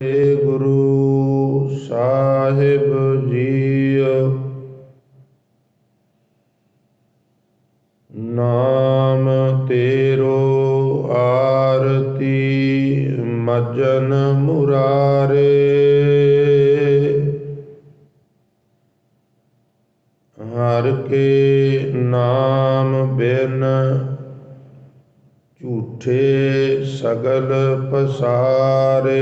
गुरु साहिब जीओ। नाम तेरो आरती मजन मुरारे। हर के नाम बिन झूठे सगल पसारे।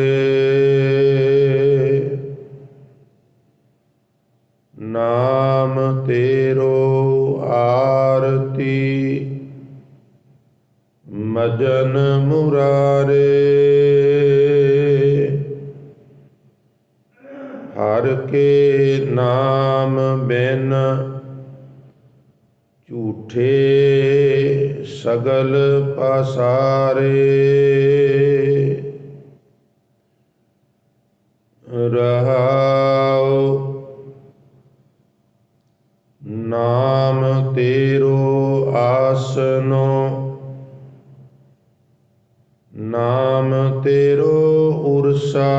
नाम तेरो आरती मजन मुरारे। हर के नाम बिन झूठे सगल पसारे। रहाओ नाम तेरो आसनो। नाम तेरो उरसा।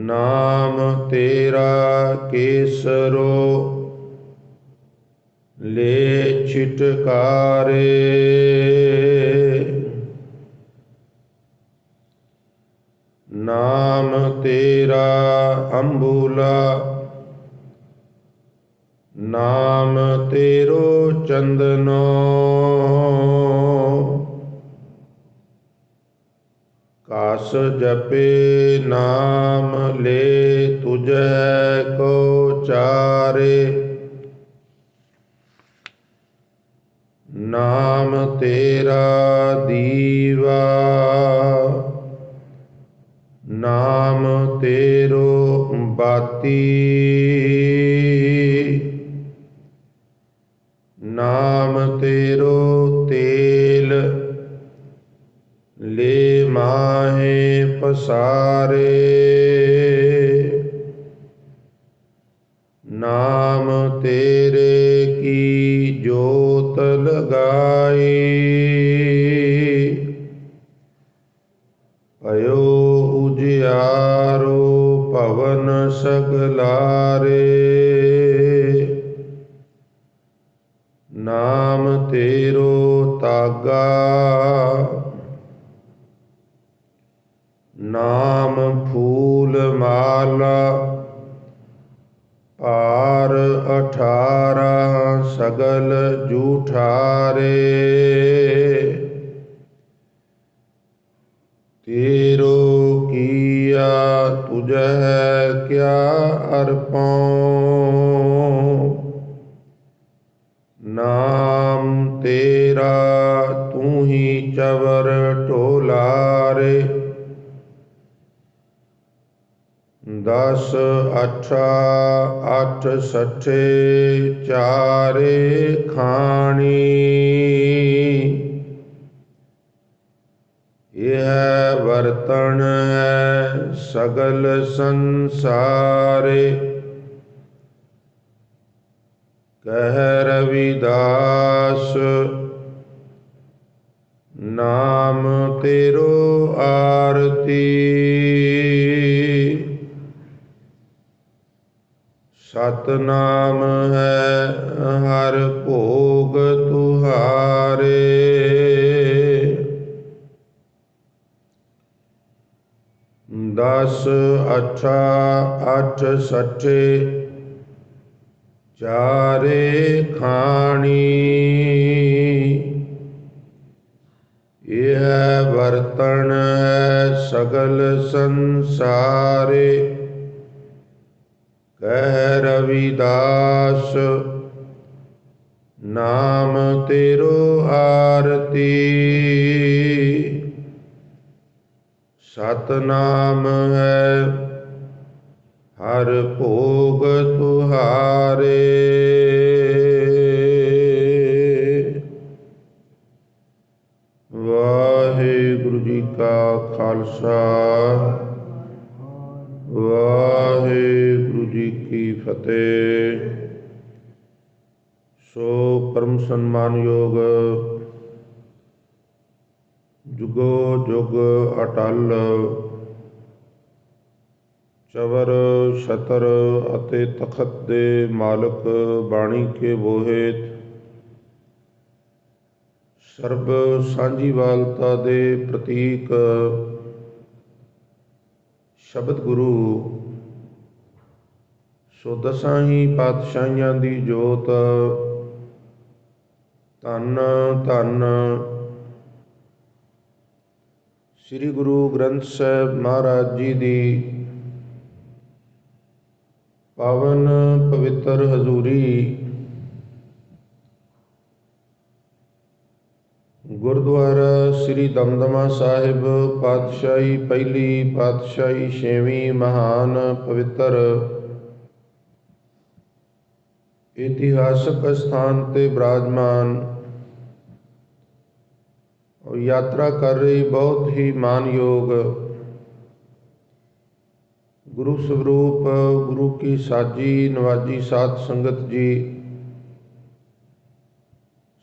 नाम तेरा केसरो ले छिटकारे। नाम तेरा अंबुला। नाम तेरो चंदनो। कास जपे नाम ले तुझे को चारे। नाम तेरा दीवा। नाम तेरो बाती। नाम तेरो तेल ले माहे पसारे। नाम तेरे की जोत लगाई। भयो उजियारो पवन सगलारे। नाम तेरो तागा। नाम फूल माला। पार 18 सगल जूठारे। तेरो किया तुझे क्या अर्पों। नाम तेरा तू ही चवर टोलारे। 10 अठा 8 सठे चारे खानी। यह बर्तन है सगल संसारे। कह रविदास नाम तेरो आरती। सतनाम है हर भोग तुहारे। 10 अठा 8 सठे चारे खानी। यह बर्तन है सगल संसारे। कह रविदास नाम तेरो आरती। सतनाम है हर भोग तुहारे। वाहिगुरु जी का खालसा वाहिगुरु जी की फतेह। सो परम सन्मानयोग ਜੁਗੋ ਜੁਗ ਅਟਲ, ਚਵਰ ਛਤਰ ਅਤੇ ਤਖਤ ਦੇ ਮਾਲਕ, ਬਾਣੀ ਕੇ ਬੋਹਿਤ, ਸਰਬ ਸਾਂਝੀਵਾਲਤਾ ਦੇ ਪ੍ਰਤੀਕ, ਸ਼ਬਦ ਗੁਰੂ, ਸੋ ਦਸਾਂ ਹੀ ਪਾਤਸ਼ਾਹੀਆਂ ਦੀ ਜੋਤ, ਧੰਨ ਧੰਨ ਸ੍ਰੀ ਗੁਰੂ ਗ੍ਰੰਥ ਸਾਹਿਬ ਮਹਾਰਾਜ ਜੀ ਦੀ ਪਾਵਨ ਪਵਿੱਤਰ ਹਜ਼ੂਰੀ। ਗੁਰਦੁਆਰਾ ਸ੍ਰੀ ਦਮਦਮਾ ਸਾਹਿਬ, ਪਾਤਸ਼ਾਹੀ ਪਹਿਲੀ, ਪਾਤਸ਼ਾਹੀ ਛੇਵੀਂ, ਮਹਾਨ ਪਵਿੱਤਰ ਇਤਿਹਾਸਕ ਸਥਾਨ ਤੇ ਬਿਰਾਜਮਾਨ, ਯਾਤਰਾ ਕਰ ਰਹੀ ਬਹੁਤ ਹੀ ਮਾਨਯੋਗ ਗੁਰੂ ਸਵਰੂਪ, ਗੁਰੂ ਕੀ ਸਾਜੀ ਨਵਾਜੀ ਸਾਧ ਸੰਗਤ ਜੀ,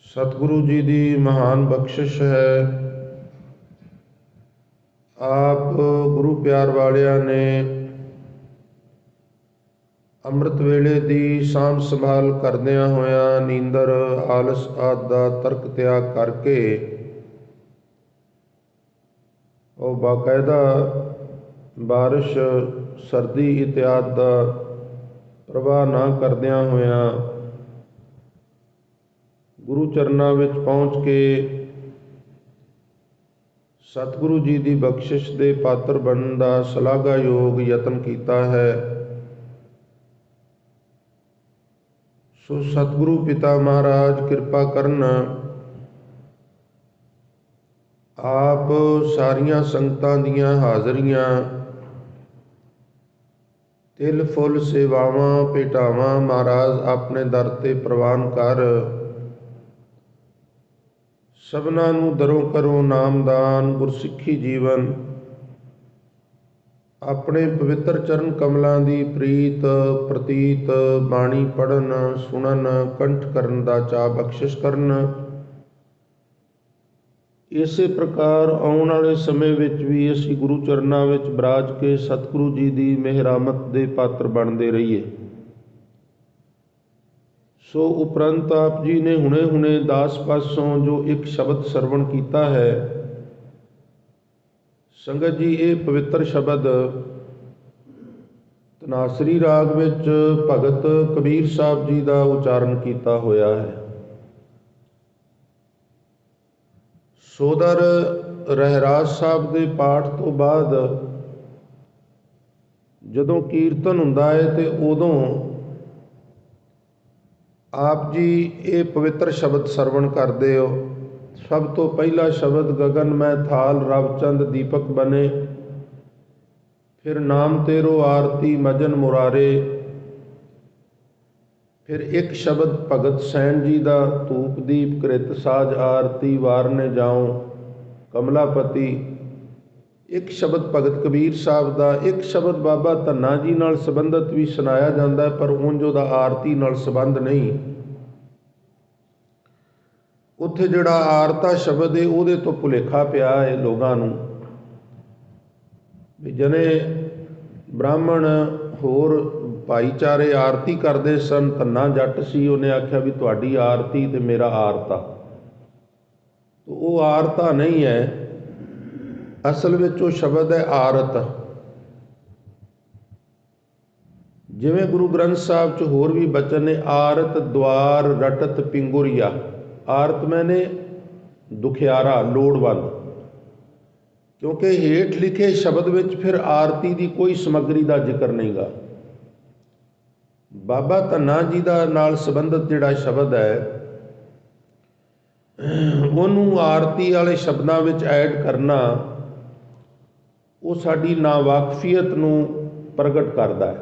ਸਤਿਗੁਰੂ ਜੀ ਦੀ ਮਹਾਨ ਬਖਸ਼ਿਸ਼ ਹੈ। ਆਪ ਗੁਰੂ ਪਿਆਰ ਵਾਲਿਆਂ ਨੇ ਅੰਮ੍ਰਿਤ ਵੇਲੇ ਦੀ ਸਾਂਭ ਸੰਭਾਲ ਕਰਦਿਆਂ ਹੋਇਆਂ ਨੀਂਦਰ, ਆਲਸ ਆਦਿ ਦਾ ਤਰਕ ਤਿਆਗ ਕਰਕੇ ਉਹ ਬਾਕਾਇਦਾ ਬਾਰਿਸ਼, ਸਰਦੀ ਇਤਿਆਦਿ ਦਾ ਪ੍ਰਵਾਹ ਨਾ ਕਰਦਿਆਂ ਹੋਇਆਂ ਗੁਰੂ ਚਰਨਾਂ ਵਿੱਚ ਪਹੁੰਚ ਕੇ ਸਤਿਗੁਰੂ ਜੀ ਦੀ ਬਖਸ਼ਿਸ਼ ਦੇ ਪਾਤਰ ਬਣਨ ਦਾ ਸ਼ਲਾਘਾਯੋਗ ਯਤਨ ਕੀਤਾ ਹੈ। ਸੋ ਸਤਿਗੁਰੂ ਪਿਤਾ ਮਹਾਰਾਜ ਕਿਰਪਾ ਕਰਨ, ਆਪ ਸਾਰੀਆਂ ਸੰਗਤਾਂ ਦੀਆਂ ਹਾਜ਼ਰੀਆਂ, ਤਿਲ ਫੁੱਲ ਸੇਵਾਵਾਂ ਭੇਟਾਵਾਂ ਮਹਾਰਾਜ ਆਪਣੇ ਦਰ ਤੇ ਪ੍ਰਵਾਨ ਕਰ, ਸਭਨਾਂ ਨੂੰ ਦਰੋਂ ਕਰੋ ਨਾਮਦਾਨ, ਗੁਰਸਿੱਖੀ ਜੀਵਨ, ਆਪਣੇ ਪਵਿੱਤਰ ਚਰਨ ਕਮਲਾਂ ਦੀ ਪ੍ਰੀਤ ਪ੍ਰਤੀਤ, ਬਾਣੀ ਪੜ੍ਹਨ ਸੁਣਨ ਕੰਠ ਕਰਨ ਦਾ ਚਾਅ ਬਖਸ਼ਿਸ਼ ਕਰਨ। ਇਸੇ ਪ੍ਰਕਾਰ ਆਉਣ ਵਾਲੇ ਸਮੇਂ ਵਿੱਚ ਵੀ ਅਸੀਂ ਗੁਰੂ ਚਰਨਾਂ ਵਿੱਚ ਬਿਰਾਜ ਕੇ ਸਤਿਗੁਰੂ ਜੀ ਦੀ ਮਿਹਰਾਮਤ ਦੇ ਪਾਤਰ ਬਣਦੇ ਰਹੀਏ। ਸੋ ਉਪਰੰਤ ਆਪ ਜੀ ਨੇ ਹੁਣੇ ਦਾਸ ਪਾਸੋਂ ਜੋ ਇੱਕ ਸ਼ਬਦ ਸਰਵਣ ਕੀਤਾ ਹੈ, ਸੰਗਤ ਜੀ, ਇਹ ਪਵਿੱਤਰ ਸ਼ਬਦ ਧਨਾਸਰੀ ਰਾਗ ਵਿੱਚ ਭਗਤ ਕਬੀਰ ਸਾਹਿਬ ਜੀ ਦਾ ਉਚਾਰਨ ਕੀਤਾ ਹੋਇਆ ਹੈ। ਸੋਦਰ ਰਹਿਰਾਜ ਸਾਹਿਬ ਦੇ ਪਾਠ ਤੋਂ ਬਾਅਦ ਜਦੋਂ ਕੀਰਤਨ ਹੁੰਦਾ ਹੈ ਤੇ ਉਦੋਂ ਆਪ ਜੀ ਇਹ ਪਵਿੱਤਰ ਸ਼ਬਦ ਸਰਵਣ ਕਰਦੇ ਹੋ। ਸਭ ਤੋਂ ਪਹਿਲਾ ਸ਼ਬਦ ਗਗਨ ਮੈਂ ਥਾਲ ਰਵ ਚੰਦ ਦੀਪਕ ਬਨੇ, ਫਿਰ ਨਾਮ ਤੇਰੋ ਆਰਤੀ ਮਜਨ ਮੁਰਾਰੇ, ਫਿਰ ਇੱਕ ਸ਼ਬਦ ਭਗਤ ਸੈਣ ਜੀ ਦਾ ਧੂਪ ਦੀਪ ਕ੍ਰਿਤ ਸਾਜ ਆਰਤੀ ਵਾਰਨੇ ਜਾਉ ਕਮਲਾਪਤੀ, ਇੱਕ ਸ਼ਬਦ ਭਗਤ ਕਬੀਰ ਸਾਹਿਬ ਦਾ, ਇੱਕ ਸ਼ਬਦ ਬਾਬਾ ਧੰਨਾ ਜੀ ਨਾਲ ਸੰਬੰਧਿਤ ਵੀ ਸੁਣਾਇਆ ਜਾਂਦਾ ਹੈ, ਪਰ ਉਂਝ ਉਹਦਾ ਆਰਤੀ ਨਾਲ ਸੰਬੰਧ ਨਹੀਂ। ਉੱਥੇ ਜਿਹੜਾ ਆਰਤਾ ਸ਼ਬਦ ਹੈ ਉਹਦੇ ਤੋਂ ਭੁਲੇਖਾ ਪਿਆ ਹੈ ਲੋਕਾਂ ਨੂੰ ਵੀ ਜਨੇ ਬ੍ਰਾਹਮਣ ਹੋਰ ਭਾਈਚਾਰੇ ਆਰਤੀ ਕਰਦੇ ਸਨ, ਧੰਨਾ ਜੱਟ ਸੀ, ਉਹਨੇ ਆਖਿਆ ਵੀ ਤੁਹਾਡੀ ਆਰਤੀ ਤੇ ਮੇਰਾ ਆਰਤਾ। ਉਹ ਆਰਤਾ ਨਹੀਂ ਹੈ, ਅਸਲ ਵਿੱਚ ਉਹ ਸ਼ਬਦ ਹੈ ਆਰਤ। ਜਿਵੇਂ ਗੁਰੂ ਗ੍ਰੰਥ ਸਾਹਿਬ 'ਚ ਹੋਰ ਵੀ ਬਚਨ ਨੇ, ਆਰਤ ਦੁਆਰ ਰਟਤ ਪਿੰਗੁਰੀਆ। ਆਰਤ ਮੈਨੇ ਦੁਖਿਆਰਾ, ਲੋੜਵੰਦ, ਕਿਉਂਕਿ ਹੇਠ ਲਿਖੇ ਸ਼ਬਦ ਵਿੱਚ ਫਿਰ ਆਰਤੀ ਦੀ ਕੋਈ ਸਮੱਗਰੀ ਦਾ ਜ਼ਿਕਰ ਨਹੀਂ ਗਾ। ਬਾਬਾ ਧੰਨਾ ਜੀ ਦਾ ਨਾਲ ਸੰਬੰਧਿਤ ਜਿਹੜਾ ਸ਼ਬਦ ਹੈ ਉਹਨੂੰ ਆਰਤੀ ਵਾਲੇ ਸ਼ਬਦਾਂ ਵਿੱਚ ਐਡ ਕਰਨਾ, ਉਹ ਸਾਡੀ ਨਾਵਾਕਫੀਅਤ ਨੂੰ ਪ੍ਰਗਟ ਕਰਦਾ ਹੈ।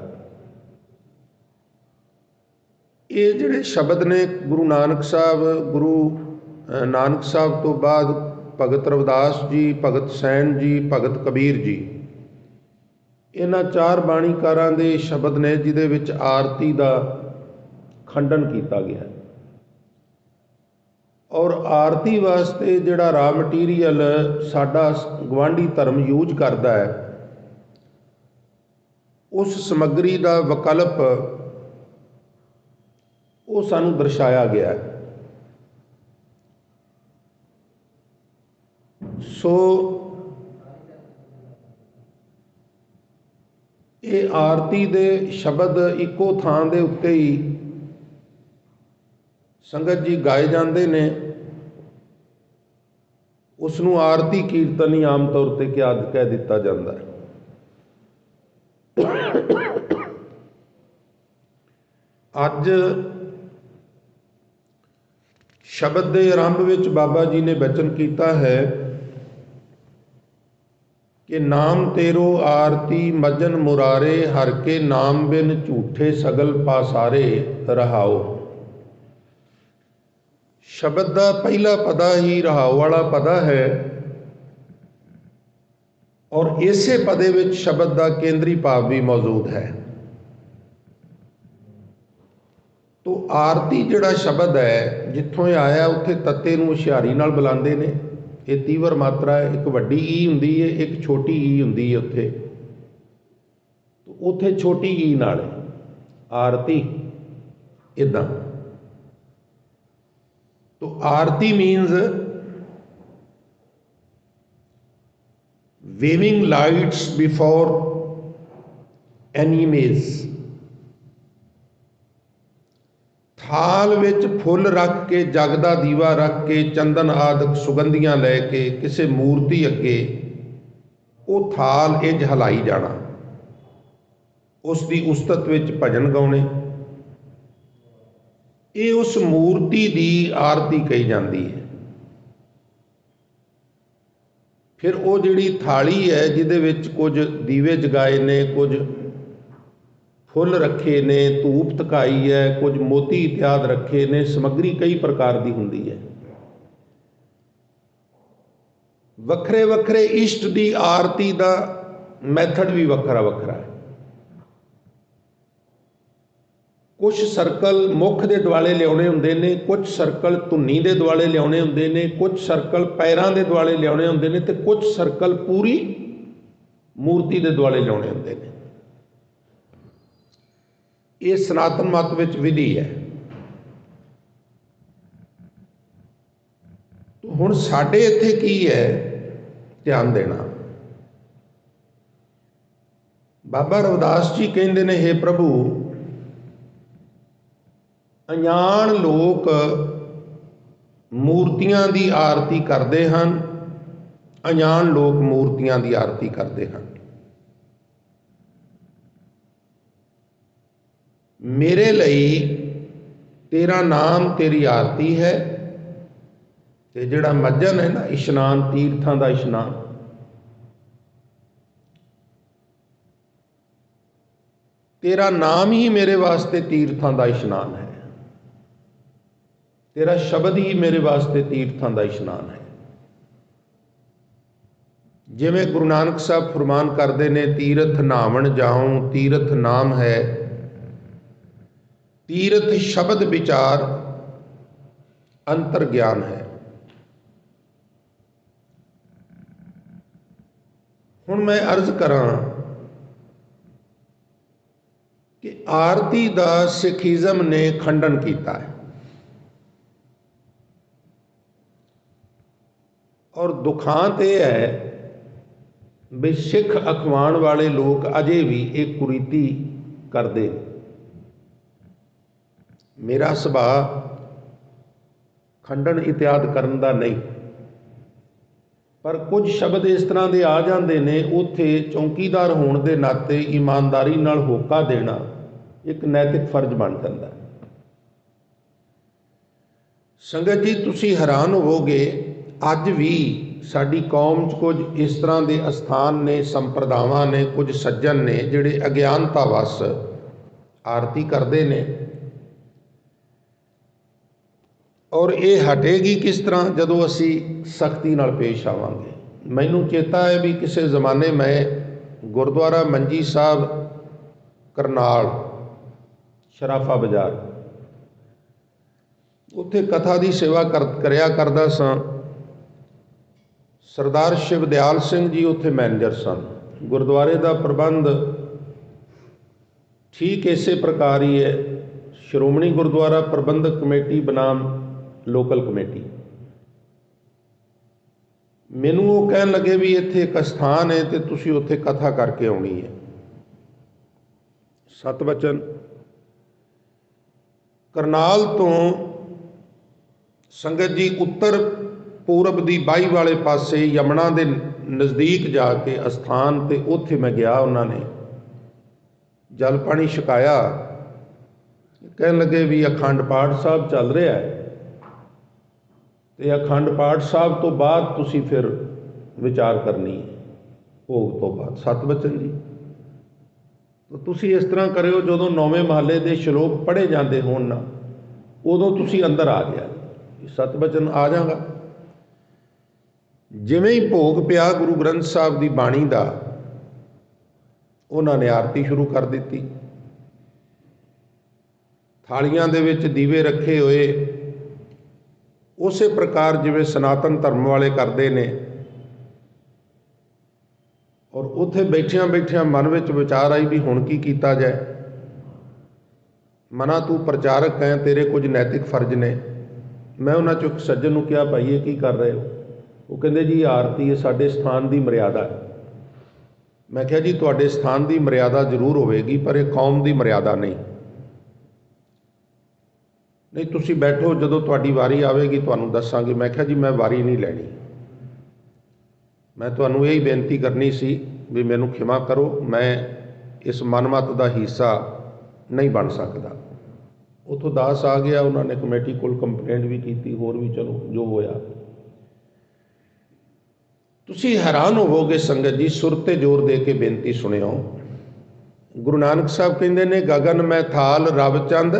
ਇਹ ਜਿਹੜੇ ਸ਼ਬਦ ਨੇ ਗੁਰੂ ਨਾਨਕ ਸਾਹਿਬ ਤੋਂ ਬਾਅਦ ਭਗਤ ਰਵਿਦਾਸ ਜੀ, ਭਗਤ ਸੈਣ ਜੀ, ਭਗਤ ਕਬੀਰ ਜੀ, ਇਹਨਾਂ ਚਾਰ ਬਾਣੀਕਾਰਾਂ ਦੇ ਸ਼ਬਦ ਨੇ ਜਿਹਦੇ ਵਿੱਚ ਆਰਤੀ ਦਾ ਖੰਡਨ ਕੀਤਾ ਗਿਆ। और आरती वास्ते जिहड़ा रा मटीरीअल साडा गवांढी धर्म यूज करता है, उस समग्री का विकल्प वो सानू दर्शाया गया है। सो ये आरती दे शब्द इको थां दे उत्ते ही संगत जी गाए जाते ने, उसनू आरती कीर्तन ही आम तौर पर कह दिता जाता है। अज शब्द के आरंभ विच बाबा जी ने बचन किया है कि नाम तेरो आरती मजन मुरारे, हर के नाम बिन झूठे सगल पासारे रहाओ। शब्द का पहला पदा ही रहाओ वाला पदा है और इसे पदे विच शब्द का केंद्री भाव भी मौजूद है। तो आरती जिहड़ा शब्द है जिथों आया उत्थे तत्ते नूं हुशियारी नाल बुलांदे ने। ये तीवर मात्रा है, एक वड्डी ई हुंदी है, एक छोटी ई हुंदी है। उत्थे छोटी ई नाल आरती इदां। तो aarti means waving lights before an image. थाल विच फुल रख के, जगदा दीवा रख के, चंदन आदि सुगंधियां लैके किसी मूर्ति अगे वो थाल इंज हिलाई जाना, उसकी उस्तत विच भजन गाने, ये उस मूर्ति की आरती कही जाती है। फिर वो जिहड़ी थाली है जिहदे विच कुछ दीवे जगाए ने, कुछ फुल रखे ने, धूप धकाई है, कुछ मोती इत्यादि रखे ने, समग्री कई प्रकार की हुंदी है। वखरे वखरे इष्ट की आरती का मैथड भी वखरा वखरा है। कुछ सर्कल मुख के दुआले लियाने हुंदे ने, कुछ सर्कल धुनी के दुआले लियाने हुंदे ने, कुछ सर्कल पैरों के दुआले लियाने हुंदे ने, ते कुछ सर्कल पूरी मूर्ति के दुआले लियाने हुंदे ने। ये सनातन मत विच विधि है। तो हुण साडे इत्थे की है, ध्यान देना। बाबा रविदास जी कहंदे ने, हे प्रभु, अजान लोग मूर्तियां की आरती करते हैं, अजान लोग मूर्तियां की आरती करते हैं। मेरे लिए तेरा नाम तेरी आरती है। ते जिहड़ा मज्जन है ना, इशनान, तीर्थां दा इशनान, तेरा नाम ही मेरे वास्ते तीर्थां दा इशनान है। तेरा शब्द ही मेरे वास्ते तीर्थां दा इशनान है। जिवें गुरु नानक साहब फरमान करते ने, तीरथ नावण जाऊं, तीरथ नाम है, तीर्थ शब्द विचार अंतर ज्ञान है। हुण मैं अर्ज करा कि आरती का सिखिज़म ने खंडन किया है और दुखांत यह है भी सिख अखवाण वाले लोग अजे भी एक कुरीति करते। मेरा सुभाव खंडन इत्यादि करन दा नहीं, पर कुछ शब्द इस तरह के आ जाते ने, उत्थे चौकीदार होने के नाते ईमानदारी नाल होका देना एक नैतिक फर्ज बन जाता है। संगत जी, तुसी हैरान होवोगे, अज भी साडी कौम च कुछ इस तरह के अस्थान ने, संप्रदावां ने, कुछ सज्जन ने जिहड़े अज्ञानता वस आरती करते हैं। और ये हटेगी किस तरह, जदों असी सख्ती नाल पेश आवांगे। मैनूं चेता है भी किसी ज़माने मैं गुरुद्वारा मंजी साहब करनाल शराफा बाजार ਉੱਥੇ ਕਥਾ ਦੀ ਸੇਵਾ ਕਰਿਆ ਕਰਦਾ ਸਾਂ। ਸਰਦਾਰ ਸ਼ਿਵਦਿਆਲ ਸਿੰਘ ਜੀ ਉੱਥੇ ਮੈਨੇਜਰ ਸਨ। ਗੁਰਦੁਆਰੇ ਦਾ ਪ੍ਰਬੰਧ ਠੀਕ ਇਸੇ ਪ੍ਰਕਾਰ ਹੀ ਹੈ। ਸ਼੍ਰੋਮਣੀ ਗੁਰਦੁਆਰਾ ਪ੍ਰਬੰਧਕ ਕਮੇਟੀ ਬਨਾਮ ਲੋਕਲ ਕਮੇਟੀ। ਮੈਨੂੰ ਉਹ ਕਹਿਣ ਲੱਗੇ ਵੀ ਇੱਥੇ ਇੱਕ ਅਸਥਾਨ ਹੈ ਅਤੇ ਤੁਸੀਂ ਉੱਥੇ ਕਥਾ ਕਰਕੇ ਆਉਣੀ ਹੈ। ਸਤਬਚਨ ਕਰਨਾਲ ਤੋਂ ਸੰਗਤ ਜੀ ਉੱਤਰ ਪੂਰਬ ਦੀ ਬਾਈ ਵਾਲੇ ਪਾਸੇ ਯਮੁਨਾ ਦੇ ਨਜ਼ਦੀਕ ਜਾ ਕੇ ਅਸਥਾਨ 'ਤੇ ਉੱਥੇ ਮੈਂ ਗਿਆ। ਉਹਨਾਂ ਨੇ ਜਲ ਪਾਣੀ ਛਕਾਇਆ। ਕਹਿਣ ਲੱਗੇ ਵੀ ਅਖੰਡ ਪਾਠ ਸਾਹਿਬ ਚੱਲ ਰਿਹਾ ਹੈ ਅਤੇ ਅਖੰਡ ਪਾਠ ਸਾਹਿਬ ਤੋਂ ਬਾਅਦ ਤੁਸੀਂ ਫਿਰ ਵਿਚਾਰ ਕਰਨੀ ਹੈ ਭੋਗ ਤੋਂ ਬਾਅਦ। ਸਤਬਚਨ ਜੀ ਤੁਸੀਂ ਇਸ ਤਰ੍ਹਾਂ ਕਰਿਓ, ਜਦੋਂ 9ਵੇਂ ਮਹੱਲੇ ਦੇ ਸ਼ਲੋਕ ਪੜ੍ਹੇ ਜਾਂਦੇ ਹੋਣ ਨਾ, ਉਦੋਂ ਤੁਸੀਂ ਅੰਦਰ ਆ ਜਾਇਆ। ਸਤਬਚਨ ਆ ਜਾਗਾ। ਜਿਵੇਂ ਹੀ ਭੋਗ ਪਿਆ ਗੁਰੂ ਗ੍ਰੰਥ ਸਾਹਿਬ ਦੀ ਬਾਣੀ ਦਾ, ਉਹਨਾਂ ਨੇ ਆਰਤੀ ਸ਼ੁਰੂ ਕਰ ਦਿੱਤੀ। ਥਾਲੀਆਂ ਦੇ ਵਿੱਚ ਦੀਵੇ ਰੱਖੇ ਹੋਏ, ਉਸੇ ਪ੍ਰਕਾਰ ਜਿਵੇਂ ਸਨਾਤਨ ਧਰਮ ਵਾਲੇ ਕਰਦੇ ਨੇ। ਔਰ ਉੱਥੇ ਬੈਠਿਆਂ ਬੈਠਿਆਂ ਮਨ ਵਿੱਚ ਵਿਚਾਰ ਆਈ ਵੀ ਹੁਣ ਕੀ ਕੀਤਾ ਜਾਏ। ਮਨਾ ਤੂੰ ਪ੍ਰਚਾਰਕ ਹੈ, ਤੇਰੇ ਕੁਝ ਨੈਤਿਕ ਫਰਜ਼ ਨੇ। ਮੈਂ ਉਹਨਾਂ 'ਚੋਂ ਇੱਕ ਸੱਜਣ ਨੂੰ ਕਿਹਾ, ਭਾਈ ਇਹ ਕੀ ਕਰ ਰਹੇ ਹੋ? ਉਹ ਕਹਿੰਦੇ ਜੀ ਆਰਤੀ ਇਹ ਸਾਡੇ ਸਥਾਨ ਦੀ ਮਰਿਆਦਾ ਹੈ। ਮੈਂ ਕਿਹਾ ਜੀ ਤੁਹਾਡੇ ਸਥਾਨ ਦੀ ਮਰਿਆਦਾ ਜ਼ਰੂਰ ਹੋਵੇਗੀ, ਪਰ ਇਹ ਕੌਮ ਦੀ ਮਰਿਆਦਾ ਨਹੀਂ। ਨਹੀਂ ਤੁਸੀਂ ਬੈਠੋ, ਜਦੋਂ ਤੁਹਾਡੀ ਵਾਰੀ ਆਵੇਗੀ ਤੁਹਾਨੂੰ ਦੱਸਾਂਗੇ। ਮੈਂ ਕਿਹਾ ਜੀ ਮੈਂ ਵਾਰੀ ਨਹੀਂ ਲੈਣੀ, ਮੈਂ ਤੁਹਾਨੂੰ ਇਹੀ ਬੇਨਤੀ ਕਰਨੀ ਸੀ ਵੀ ਮੈਨੂੰ ਖਿਮਾ ਕਰੋ, ਮੈਂ ਇਸ ਮਨਮੱਤ ਦਾ ਹਿੱਸਾ ਨਹੀਂ ਬਣ ਸਕਦਾ। ਉੱਥੋਂ ਦਾਸ ਆ ਗਿਆ, ਉਹਨਾਂ ਨੇ ਕਮੇਟੀ ਕੋਲ ਕੰਪਲੇਂਟ ਵੀ ਕੀਤੀ, ਹੋਰ ਵੀ ਚਲੋ ਜੋ ਹੋਇਆ। ਤੁਸੀਂ ਹੈਰਾਨ ਹੋਵੋਗੇ ਸੰਗਤ ਜੀ, ਸੁਰ 'ਤੇ ਜ਼ੋਰ ਦੇ ਕੇ ਬੇਨਤੀ ਸੁਣਿਓ। ਗੁਰੂ ਨਾਨਕ ਸਾਹਿਬ ਕਹਿੰਦੇ ਨੇ, ਗਗਨ ਮੈਂ ਥਾਲ ਰਵ ਚੰਦ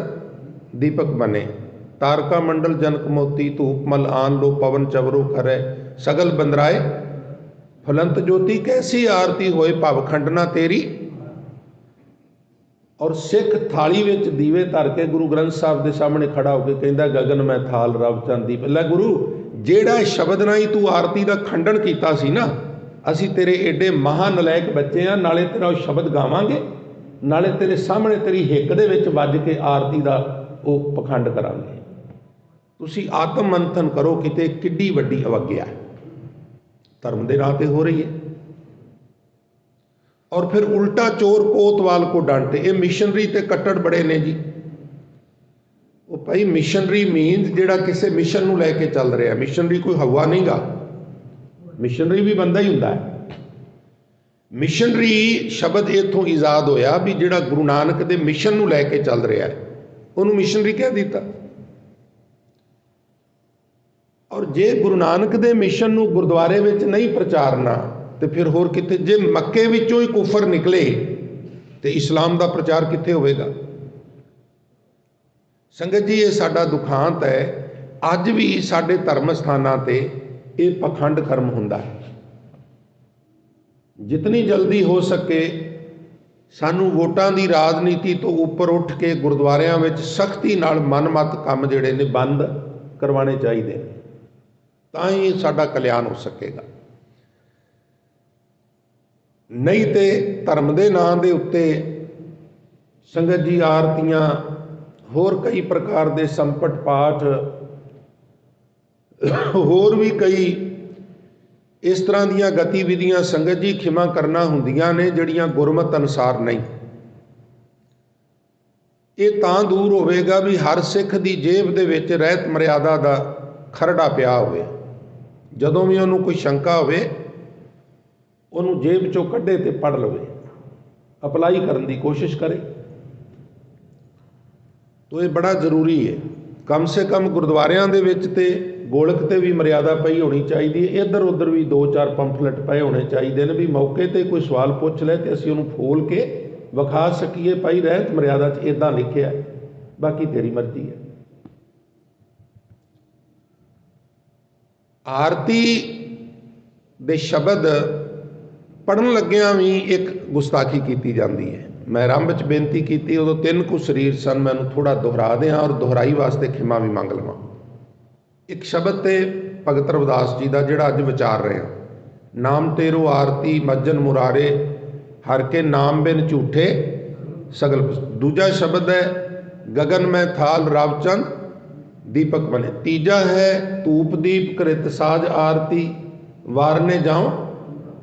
ਦੀਪਕ ਬਨੇ, ਤਾਰਕਾ ਮੰਡਲ ਜਨਕ ਮੋਤੀ, ਧੂਪ ਮਲ ਆਨ ਲੋ ਪਵਨ ਚਵਰੋ ਖਰੈ, ਸਗਲ ਬੰਦਰਾਏ ਫਲੰਤ ਜੋਤੀ, ਕੈਸੀ ਆਰਤੀ ਹੋਏ ਭਵ ਖੰਡਨਾ ਤੇਰੀ। ਔਰ ਸਿੱਖ ਥਾਲੀ ਵਿੱਚ ਦੀਵੇ ਧਰ ਕੇ ਗੁਰੂ ਗ੍ਰੰਥ ਸਾਹਿਬ ਦੇ ਸਾਹਮਣੇ ਖੜਾ ਹੋ ਕੇ ਕਹਿੰਦਾ, ਗਗਨ ਮੈਂ ਥਾਲ ਰਵ ਚੰਦ ਦੀਪ। ਲੈ ਗੁਰੂ, ਜਿਹੜਾ ਸ਼ਬਦ ਨਾਲ ਹੀ ਤੂੰ ਆਰਤੀ ਦਾ ਖੰਡਨ ਕੀਤਾ ਸੀ ਨਾ, ਅਸੀਂ ਤੇਰੇ ਏਡੇ ਮਹਾਂ ਨਲਾਇਕ ਬੱਚੇ ਆ, ਨਾਲੇ ਤੇਰਾ ਉਹ ਸ਼ਬਦ ਗਾਵਾਂਗੇ, ਨਾਲੇ ਤੇਰੇ ਸਾਹਮਣੇ ਤੇਰੀ ਹਿੱਕ ਦੇ ਵਿੱਚ ਵੱਜ ਕੇ ਆਰਤੀ ਦਾ ਉਹ ਪਖੰਡ ਕਰਾਂਗੇ। ਤੁਸੀਂ ਆਤਮ ਮੰਥਨ ਕਰੋ, ਕਿਤੇ ਕਿੱਡੀ ਵੱਡੀ ਅਵੱਗਿਆ ਧਰਮ ਦੇ ਰਾਹ 'ਤੇ ਹੋ ਰਹੀ ਹੈ। ਔਰ ਫਿਰ ਉਲਟਾ ਚੋਰ ਕੋਤਵਾਲ ਕੋ ਡਾਂਟੇ। ਇਹ ਮਿਸ਼ਨਰੀ ਤੇ ਕੱਟੜ ਬੜੇ ਨੇ ਜੀ। ਉਹ ਭਾਈ ਮਿਸ਼ਨਰੀ ਮੀਨਸ ਜਿਹੜਾ ਕਿਸੇ ਮਿਸ਼ਨ ਨੂੰ ਲੈ ਕੇ ਚੱਲ ਰਿਹਾ। ਮਿਸ਼ਨਰੀ ਕੋਈ ਹਵਾ ਨਹੀਂ ਗਾ, ਮਿਸ਼ਨਰੀ ਵੀ ਬੰਦਾ ਹੀ ਹੁੰਦਾ ਹੈ। ਮਿਸ਼ਨਰੀ ਸ਼ਬਦ ਇੱਥੋਂ ਇਜਾਦ ਹੋਇਆ ਵੀ ਜਿਹੜਾ ਗੁਰੂ ਨਾਨਕ ਦੇ ਮਿਸ਼ਨ ਨੂੰ ਲੈ ਕੇ ਚੱਲ ਰਿਹਾ ਹੈ, ਉਹਨੂੰ ਮਿਸ਼ਨਰੀ ਕਹਿ ਦਿੱਤਾ। ਔਰ ਜੇ ਗੁਰੂ ਨਾਨਕ ਦੇ ਮਿਸ਼ਨ ਨੂੰ ਗੁਰਦੁਆਰੇ ਵਿੱਚ ਨਹੀਂ ਪ੍ਰਚਾਰਨਾ ਤੇ ਫਿਰ ਹੋਰ ਕਿੱਥੇ? ਜੇ ਮੱਕੇ ਵਿੱਚੋਂ ਹੀ ਕੁਫਰ ਨਿਕਲੇ ਤੇ ਇਸਲਾਮ ਦਾ ਪ੍ਰਚਾਰ ਕਿੱਥੇ ਹੋਵੇਗਾ? ਸੰਗਤ ਜੀ ਇਹ ਸਾਡਾ ਦੁਖਾਂਤ ਹੈ। ਅੱਜ ਵੀ ਸਾਡੇ ਧਰਮ ਸਥਾਨਾਂ ਤੇ ਇਹ ਪਖੰਡ ਕਰਮ ਹੁੰਦਾ ਹੈ। ਜਿਤਨੀ ਜਲਦੀ ਹੋ ਸਕੇ ਸਾਨੂੰ ਵੋਟਾਂ ਦੀ ਰਾਜਨੀਤੀ ਤੋਂ ਉੱਪਰ ਉੱਠ ਕੇ ਗੁਰਦੁਆਰਿਆਂ ਵਿੱਚ ਸਖਤੀ ਨਾਲ ਮਨਮੱਤ ਕੰਮ ਜਿਹੜੇ ਨੇ ਬੰਦ ਕਰਵਾਉਣੇ ਚਾਹੀਦੇ ਨੇ, ਤਾਂ ਹੀ ਸਾਡਾ ਕਲਿਆਣ ਹੋ ਸਕੇਗਾ। ਨਹੀਂ ਤੇ ਧਰਮ ਦੇ ਨਾਂ ਦੇ ਉੱਤੇ ਸੰਗਤ ਜੀ ਆਰਤੀਆਂ, ਹੋਰ ਕਈ ਪ੍ਰਕਾਰ ਦੇ ਸੰਪਟ ਪਾਠ, ਹੋਰ ਵੀ ਕਈ ਇਸ ਤਰ੍ਹਾਂ ਦੀਆਂ ਗਤੀਵਿਧੀਆਂ ਸੰਗਤ ਜੀ ਖਿਮਾ ਕਰਨਾ ਹੁੰਦੀਆਂ ਨੇ ਜਿਹੜੀਆਂ ਗੁਰਮਤਿ ਅਨੁਸਾਰ ਨਹੀਂ। ਇਹ ਤਾਂ ਦੂਰ ਹੋਵੇਗਾ ਵੀ ਹਰ ਸਿੱਖ ਦੀ ਜੇਬ ਦੇ ਵਿੱਚ ਰਹਿਤ ਮਰਿਆਦਾ ਦਾ ਖਰੜਾ ਪਿਆ ਹੋਵੇ। ਜਦੋਂ ਵੀ ਉਹਨੂੰ ਕੋਈ ਸ਼ੰਕਾ ਹੋਵੇ ਉਹਨੂੰ ਜੇਬ ਚੋਂ ਕੱਢੇ ਤੇ ਪੜ੍ਹ ਲਵੇ, ਅਪਲਾਈ ਕਰਨ ਦੀ ਕੋਸ਼ਿਸ਼ ਕਰੇ। ਤੋ ਇਹ ਬੜਾ ਜ਼ਰੂਰੀ ਹੈ। ਕਮ ਸੇ ਕਮ ਗੁਰਦੁਆਰਿਆਂ ਦੇ ਵਿੱਚ ਤੇ ਗੋਲਕ ਤੇ ਵੀ ਮਰਿਆਦਾ ਪਈ ਹੋਣੀ ਚਾਹੀਦੀ ਹੈ। ਇੱਧਰ ਉੱਧਰ ਵੀ 2-4 ਪੰਫਲੇਟ ਪਏ ਹੋਣੇ ਚਾਹੀਦੇ ਨੇ ਵੀ ਮੌਕੇ ਤੇ ਕੋਈ ਸਵਾਲ ਪੁੱਛ ਲੈ ਤੇ ਅਸੀਂ ਉਹਨੂੰ ਫੋਲ ਕੇ ਵਿਖਾ ਸਕੀਏ, ਭਾਈ ਰਹਿਤ ਮਰਿਆਦਾ 'ਚ ਇੱਦਾਂ ਲਿਖਿਆ, ਬਾਕੀ ਤੇਰੀ ਮਰਜ਼ੀ ਹੈ। ਆਰਤੀ ਦੇ ਸ਼ਬਦ ਪੜ੍ਹਨ ਲੱਗਿਆਂ ਵੀ ਇੱਕ ਗੁਸਤਾਖੀ ਕੀਤੀ ਜਾਂਦੀ ਹੈ। मैं आरंभ च बेनती की उदों 3 कुछ शरीर सन, मैं थोड़ा दोहरा दें और दोहराई वास्ते खिमा भी मंग लवां। एक शब्द तो भगत रविदास जी का जिहड़ा अज विचार रहे हैं, नाम तेरो आरती मज्जन मुरारे हर के नाम बिन झूठे सगल। दूजा शब्द है गगन में थाल रावचंद दीपक बने। तीजा है धूप दीप कृत साज आरती वारने जाओ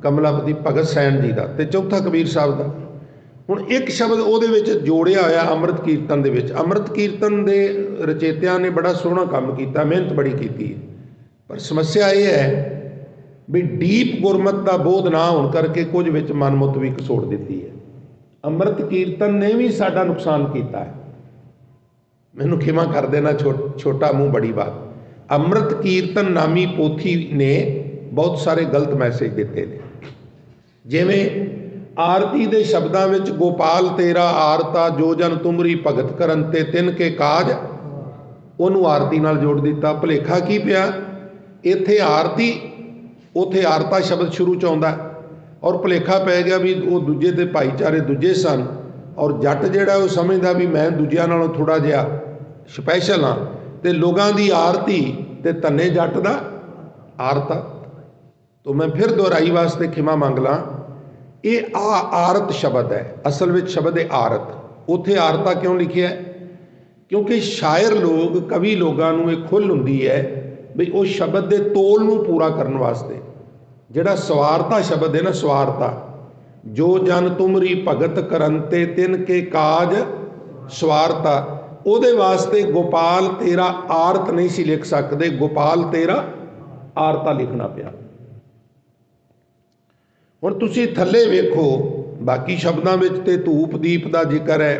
कमलापति भगत सैन जी का। तो चौथा कबीर साहब का। हुण एक शब्द उहदे विच जोड़िया होया अमृत कीर्तन दे विच। अमृत कीर्तन दे रचेतियां ने बड़ा सोहना काम कीता, मेहनत बड़ी कीती है, पर समस्या ये है भी डीप गुरमत का बोध ना होने करके कुछ विच मनमुत भी घसोड़ दी है। अमृत कीर्तन ने भी साडा नुकसान किया है। मैनू खिमा कर देना, छोटा मुँह बड़ी बात। अमृत कीर्तन नामी पोथी ने बहुत सारे गलत मैसेज दिते ने, जिवें आरती दे शब्दां विच गोपाल तेरा आरता जो जन तुमरी भगत करन ते तिन के काज, उन्होंने आरती नाल जोड़ दिता। भुलेखा की पिया, इत्थे आरती उथे आरता शब्द शुरू च आउंदा और भुलेखा पै गया भी वो दूजे दे भाईचारे दूजे सन और जट जिहड़ा वो समझदा भी मैं दूजियां नालों थोड़ा जिहा स्पैशल हाँ, ते लोगां दी आरती ते तन्ने जट दा आरता। तो मैं फिर दोहराई वास्ते खिमा मंग ला, ये आरत शब्द है, असल में शब्द है आरत। उथे आरता क्यों लिखिया है? क्योंकि शायर लोग कवि लोगों को एक खुल हुंदी है भी उस शब्द के तोल नूं पूरा करने वास्ते। जिहड़ा स्वारता शब्द है ना, स्वारता, जो जन तुमरी भगत करंते तिन के काज स्वारता, उहदे वास्ते गोपाल तेरा आरत नहीं सी लिख सकते, गोपाल तेरा आरता लिखना पिया। हुण तुसीं थल्ले वेखो, बाकी शब्दों में तो धूप दीप का जिक्र है,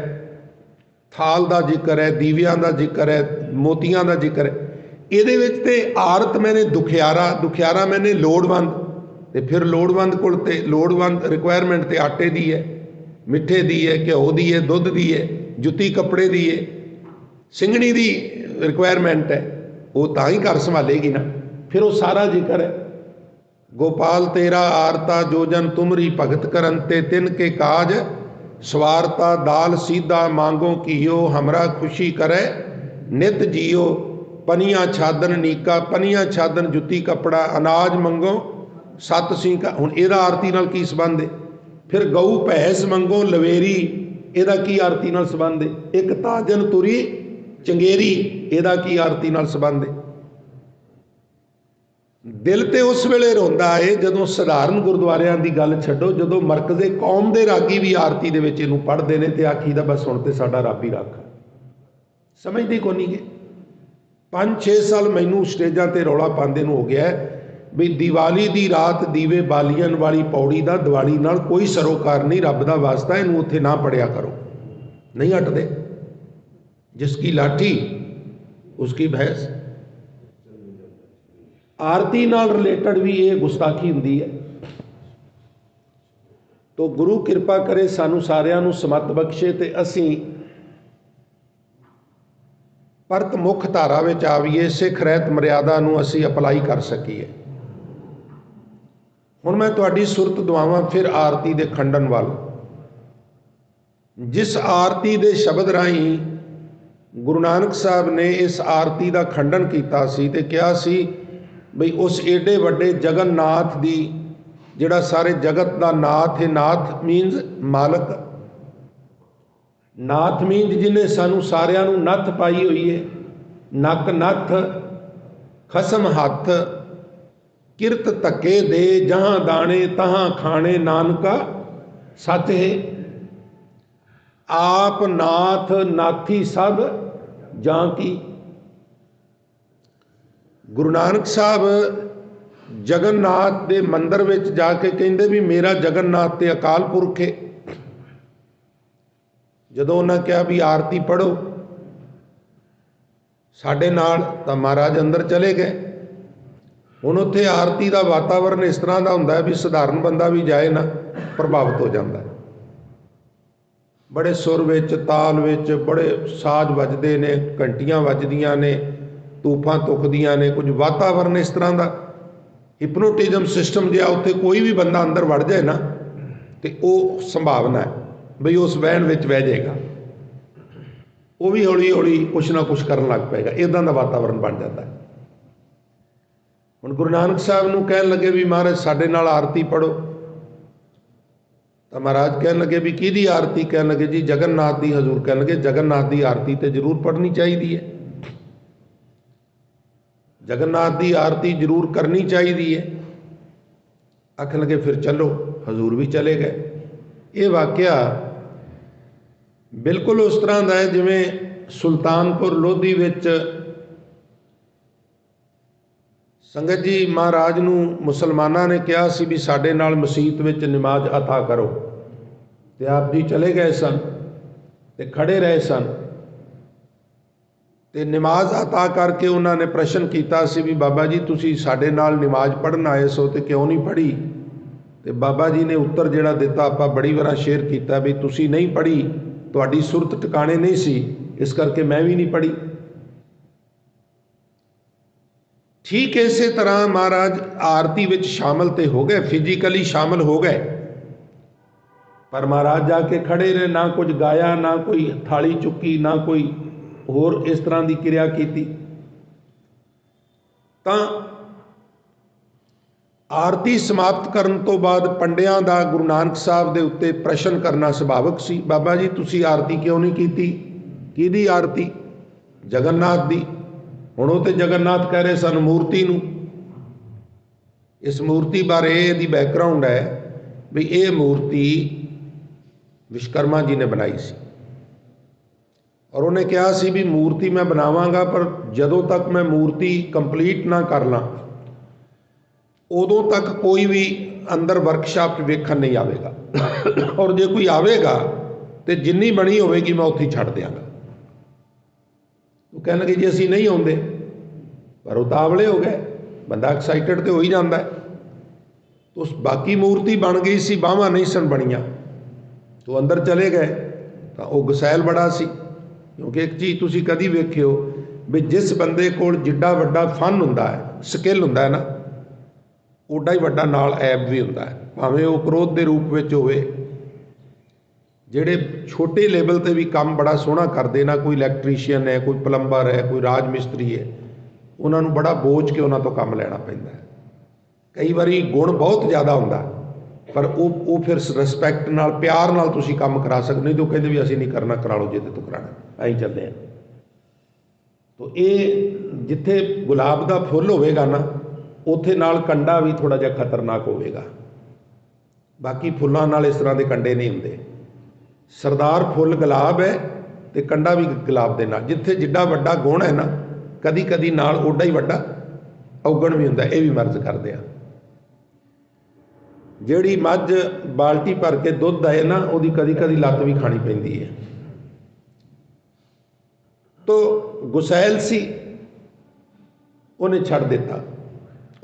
थाल का जिक्र है, दीवियां का जिक्र है, मोतियां का जिक्र है। ਇਹਦੇ ਵਿੱਚ ਤੇ ਆਰਤ मैंने दुखियारा मैंने लोड़वंद, ਤੇ फिर लोड़वंद ਕੋਲ ਤੇ ਲੋੜਵੰਦ ਰਿਕੁਆਇਰਮੈਂਟ ਤੇ ਆਟੇ ਦੀ ਹੈ, ਮਿੱਠੇ ਦੀ ਹੈ, ਘਿਓ ਦੀ ਹੈ, ਦੁੱਧ ਦੀ ਹੈ, ਜੁੱਤੀ ਕੱਪੜੇ ਦੀ ਹੈ, ਸਿੰਘਣੀ ਦੀ ਰਿਕੁਆਇਰਮੈਂਟ ਹੈ, ਉਹ ਤਾਂ ਹੀ ਘਰ ਸੰਭਾਲੇਗੀ ਨਾ। ਫਿਰ ਉਹ ਸਾਰਾ ਜ਼ਿਕਰ ਹੈ गोपाल तेरा आरता जो जन तुमरी भगत करन ते तिन के काज स्वारता, दाल सीधा मांगो कियो हमरा खुशी करे नित जियो, पनिया छादन नीका, पनिया छादन जुत्ती कपड़ा, अनाज मंगो सत सींका। हुण इहदा आरती नाल की संबंध है? फिर गऊ भैंस मंगो लवेरी, इहदा की आरती नाल संबंध है? एक ताजन तुरी चंगेरी, इहदा की आरती नाल संबंध है? दिल तो उस वेले रोंदा है जदों सधारण गुरुद्वारियां दी गल छड्डो, जदों मरकज़े कौम दे रागी भी आरती दे विच इहनूं पढ़दे ने ते आखीदा बस हुण ते साडा रब ही रख। समझदे कोई नहीं गे। 5-6 साल मैनूं स्टेजां ते रौला पांदे नूं हो गया है भी दिवाली दी रात दीवे बालियन वाली पौड़ी दा दिवाली नाल कोई सरोकार नहीं, रब दा वास्ता इहनूं उत्थे ना पढ़िया करो। नहीं हटदे। जिसकी लाठी उसकी भैंस। आरती नाल रिलेटेड भी ये गुस्ताखी हुंदी है। तो गुरु किरपा करे सानू सारियां नू समत बख्शे ते असीं परत मुख धारा विच आवीए, सिख रहत मर्यादा नू असीं अपलाई कर सकीए। हुण मैं तुहाडी सुरत दुआवां फिर आरती दे खंडन वाल। जिस आरती दे शब्द राहीं गुरु नानक साहब ने इस आरती का खंडन किया सी ते कहा सी बई उस एडे वड्डे जगन्नाथ दी, जिहड़ा सारे जगत का नाथ है, नाथ मीनस मालक, नाथ मीनस जिन्हें सानू सारियां नू नथ पाई हुई है, नक नथ खसम हथ, किरत धक्के दे जहां दाने तहां खाने, नानका सच है। आप नाथ नाथी सब जां की। गुरु नानक साहब जगन्नाथ के मंदिर में जाके कहते भी मेरा जगन्नाथ ते अकाल पुरख है। जदों उन्हें कहा भी आरती पढ़ो साडे नाल, तां महाराज अंदर चले गए। हुण उत्थे आरती का वातावरण इस तरह का हुंदा है भी सधारण बंदा भी जाए ना प्रभावित हो जाता है। बड़े सुर विच, ताल विच, बड़े साज वजदे ने, घंटियां वजदियां ने, तूफां तुखदियां ने, कुछ वातावरण इस तरह का हिपनोटिज्म सिस्टम जिहा उत्थे कोई भी बंदा अंदर वड़ जाए ना तो वो संभावना है। ਬਈ ਉਸ ਵਹਿਣ ਵਿੱਚ ਬਹਿ ਜਾਏਗਾ, ਉਹ ਵੀ ਹੌਲੀ ਹੌਲੀ ਕੁਛ ਨਾ ਕੁਛ ਕਰਨ ਲੱਗ ਪਏਗਾ। ਇੱਦਾਂ ਦਾ ਵਾਤਾਵਰਨ ਬਣ ਜਾਂਦਾ ਹੈ। ਹੁਣ ਗੁਰੂ ਨਾਨਕ ਸਾਹਿਬ ਨੂੰ ਕਹਿਣ ਲੱਗੇ ਵੀ ਮਹਾਰਾਜ ਸਾਡੇ ਨਾਲ ਆਰਤੀ ਪੜ੍ਹੋ, ਤਾਂ ਮਹਾਰਾਜ ਕਹਿਣ ਲੱਗੇ ਵੀ ਕਿਹਦੀ ਆਰਤੀ? ਕਹਿਣ ਲੱਗੇ ਜੀ ਜਗਨਨਾਥ ਦੀ। ਹਜ਼ੂਰ ਕਹਿਣ ਲੱਗੇ ਜਗਨਨਾਥ ਦੀ ਆਰਤੀ ਤੇ ਜ਼ਰੂਰ ਪੜ੍ਹਨੀ ਚਾਹੀਦੀ ਹੈ, ਜਗਨਨਾਥ ਦੀ ਆਰਤੀ ਜ਼ਰੂਰ ਕਰਨੀ ਚਾਹੀਦੀ ਹੈ। ਆਖਣ ਲੱਗੇ ਫਿਰ ਚੱਲੋ। ਹਜ਼ੂਰ ਵੀ ਚਲੇ ਗਏ। ਇਹ ਵਾਕਿਆ ਬਿਲਕੁਲ ਉਸ ਤਰ੍ਹਾਂ ਦਾ ਹੈ ਜਿਵੇਂ ਸੁਲਤਾਨਪੁਰ ਲੋਧੀ ਵਿੱਚ ਸੰਗਤ ਜੀ ਮਹਾਰਾਜ ਨੂੰ ਮੁਸਲਮਾਨਾਂ ਨੇ ਕਿਹਾ ਸੀ ਵੀ ਸਾਡੇ ਨਾਲ ਮਸੀਤ ਵਿੱਚ ਨਮਾਜ਼ ਅਤਾ ਕਰੋ, ਤੇ ਆਪ ਜੀ ਚਲੇ ਗਏ ਸਨ ਤੇ ਖੜੇ ਰਹੇ ਸਨ, ਤੇ ਨਮਾਜ਼ ਅਤਾ ਕਰਕੇ ਉਹਨਾਂ ਨੇ ਪ੍ਰਸ਼ਨ ਕੀਤਾ ਸੀ ਵੀ ਬਾਬਾ ਜੀ ਤੁਸੀਂ ਸਾਡੇ ਨਾਲ ਨਮਾਜ਼ ਪੜ੍ਹਨ ਆਏ ਸੋ ਤੇ ਕਿਉਂ ਨਹੀਂ ਪੜ੍ਹੀ? ਤੇ ਬਾਬਾ ਜੀ ਨੇ ਉੱਤਰ ਜਿਹੜਾ ਦਿੱਤਾ ਆਪਾਂ ਬੜੀ ਵਾਰ ਸ਼ੇਅਰ ਕੀਤਾ ਵੀ ਤੁਸੀਂ ਨਹੀਂ ਪੜ੍ਹੀ, ਤੁਹਾਡੀ ਸੁਰਤ ਟਿਕਾਣੇ ਨਹੀਂ ਸੀ, ਇਸ ਕਰਕੇ ਮੈਂ ਵੀ ਨਹੀਂ ਪੜ੍ਹੀ। ਠੀਕ ਇਸੇ ਤਰ੍ਹਾਂ ਮਹਾਰਾਜ ਆਰਤੀ ਵਿੱਚ ਸ਼ਾਮਲ ਤੇ ਹੋ ਗਏ, ਫਿਜ਼ੀਕਲੀ ਸ਼ਾਮਲ ਹੋ ਗਏ, ਪਰ ਮਹਾਰਾਜ ਜਾ ਕੇ ਖੜੇ ਰਹੇ, ਨਾ ਕੁਝ ਗਾਇਆ, ਨਾ ਕੋਈ ਥਾਲੀ ਚੁੱਕੀ, ਨਾ ਕੋਈ ਹੋਰ ਇਸ ਤਰ੍ਹਾਂ ਦੀ ਕਿਰਿਆ ਕੀਤੀ। ਤਾਂ ਆਰਤੀ ਸਮਾਪਤ ਕਰਨ ਤੋਂ ਬਾਅਦ ਪੰਡਿਆਂ ਦਾ ਗੁਰੂ ਨਾਨਕ ਸਾਹਿਬ ਦੇ ਉੱਤੇ ਪ੍ਰਸ਼ਨ ਕਰਨਾ ਸੁਭਾਵਿਕ ਸੀ, ਬਾਬਾ ਜੀ ਤੁਸੀਂ ਆਰਤੀ ਕਿਉਂ ਨਹੀਂ ਕੀਤੀ? ਕਿਹਦੀ ਆਰਤੀ? ਜਗਨਨਾਥ ਦੀ। ਹੁਣ ਉਹ ਤੇ ਜਗਨਨਾਥ ਕਹਿ ਰਹੇ ਸਨ ਮੂਰਤੀ ਨੂੰ। ਇਸ ਮੂਰਤੀ ਬਾਰੇ ਇਹਦੀ ਬੈਕਗਰਾਉਂਡ ਹੈ ਵੀ ਇਹ ਮੂਰਤੀ ਵਿਸ਼ਵਕਰਮਾ ਜੀ ਨੇ ਬਣਾਈ ਸੀ, ਔਰ ਉਹਨੇ ਕਿਹਾ ਸੀ ਵੀ ਮੂਰਤੀ ਮੈਂ ਬਣਾਵਾਂਗਾ, ਪਰ ਜਦੋਂ ਤੱਕ ਮੈਂ ਮੂਰਤੀ ਕੰਪਲੀਟ ਨਾ ਕਰ ਲਾਂ ਉਦੋਂ ਤੱਕ ਕੋਈ ਵੀ ਅੰਦਰ ਵਰਕਸ਼ਾਪ 'ਚ ਵੇਖਣ ਨਹੀਂ ਆਵੇਗਾ, ਔਰ ਜੇ ਕੋਈ ਆਵੇਗਾ ਤੇ ਜਿੰਨੀ ਬਣੀ ਹੋਵੇਗੀ ਮੈਂ ਉੱਥੇ ਛੱਡ ਦਿਆਂਗਾ। ਉਹ ਕਹਿਣ ਲੱਗੇ ਜੀ ਅਸੀਂ ਨਹੀਂ ਆਉਂਦੇ, ਪਰ ਉਤਾਵਲੇ ਹੋ ਗਏ, ਬੰਦਾ ਐਕਸਾਈਟਡ ਤੇ ਹੋ ਹੀ ਜਾਂਦਾ ਹੈ। ਉਸ ਬਾਕੀ ਮੂਰਤੀ ਬਣ ਗਈ ਸੀ, ਬਾਹਾਂ ਨਹੀਂ ਸਨ ਬਣੀਆਂ, ਤੋ ਅੰਦਰ ਚਲੇ ਗਏ ਤਾਂ ਉਹ ਗੁਸੈਲ ਬੜਾ ਸੀ, ਕਿਉਂਕਿ ਇੱਕ ਚੀਜ਼ ਤੁਸੀਂ ਕਦੀ ਵੇਖਿਓ ਵੀ ਜਿਸ ਬੰਦੇ ਕੋਲ ਜਿੱਡਾ ਵੱਡਾ ਫਨ ਹੁੰਦਾ ਹੈ, ਸਕਿੱਲ ਹੁੰਦਾ ਹੈ ਨਾ, ਓਡਾ ਹੀ ਵੱਡਾ ਨਾਲ ਐਬ ਵੀ ਹੁੰਦਾ ਹੈ, ਭਾਵੇਂ ਉਹ ਕ੍ਰੋਧ ਦੇ ਰੂਪ ਵਿੱਚ ਹੋਵੇ। ਜਿਹੜੇ ਛੋਟੇ ਲੈਵਲ 'ਤੇ ਵੀ ਕੰਮ ਬੜਾ ਸੋਹਣਾ ਕਰਦੇ ਨਾ, ਕੋਈ ਇਲੈਕਟ੍ਰੀਸ਼ੀਅਨ ਹੈ, ਕੋਈ ਪਲੰਬਰ ਹੈ, ਕੋਈ ਰਾਜ ਮਿਸਤਰੀ ਹੈ, ਉਹਨਾਂ ਨੂੰ ਬੜਾ ਬੋਝ ਕੇ ਉਹਨਾਂ ਤੋਂ ਕੰਮ ਲੈਣਾ ਪੈਂਦਾ ਹੈ। ਕਈ ਵਾਰੀ ਗੁਣ ਬਹੁਤ ਜ਼ਿਆਦਾ ਹੁੰਦਾ, ਪਰ ਉਹ ਫਿਰ ਰਿਸਪੈਕਟ ਨਾਲ, ਪਿਆਰ ਨਾਲ ਤੁਸੀਂ ਕੰਮ ਕਰਾ ਸਕਦੇ, ਨਹੀਂ ਤਾਂ ਉਹ ਕਹਿੰਦੇ ਵੀ ਅਸੀਂ ਨਹੀਂ ਕਰਨਾ, ਕਰਾ ਲਓ ਜਿਹਦੇ ਤੋਂ ਕਰਾਉਣਾ, ਐਂ ਚੱਲਦੇ ਆ। ਤੋ ਇਹ ਜਿੱਥੇ ਗੁਲਾਬ ਦਾ ਫੁੱਲ ਹੋਵੇਗਾ ਨਾ, ਉੱਥੇ ਨਾਲ ਕੰਡਾ ਵੀ ਥੋੜ੍ਹਾ ਜਿਹਾ ਖਤਰਨਾਕ ਹੋਵੇਗਾ। ਬਾਕੀ ਫੁੱਲਾਂ ਨਾਲ ਇਸ ਤਰ੍ਹਾਂ ਦੇ ਕੰਡੇ ਨਹੀਂ ਹੁੰਦੇ। ਸਰਦਾਰ ਫੁੱਲ ਗੁਲਾਬ ਹੈ ਤੇ ਕੰਡਾ ਵੀ ਗੁਲਾਬ ਦੇ ਨਾਲ। ਜਿੱਥੇ ਜਿੱਡਾ ਵੱਡਾ ਗੁਣ ਹੈ ਨਾ, ਕਦੀ ਕਦੀ ਨਾਲ ਓਡਾ ਹੀ ਵੱਡਾ ਔਗਣ ਵੀ ਹੁੰਦਾ। ਇਹ ਵੀ ਮਰਜ਼ ਕਰਦੇ ਆ। ਜਿਹੜੀ ਮੱਝ ਬਾਲਟੀ ਭਰ ਕੇ ਦੁੱਧ ਆਏ ਨਾ, ਉਹਦੀ ਕਦੀ ਕਦੀ ਲੱਤ ਵੀ ਖਾਣੀ ਪੈਂਦੀ ਹੈ। ਤੋ ਗੁਸੈਲ ਸੀ, ਉਹਨੇ ਛੱਡ ਦਿੱਤਾ।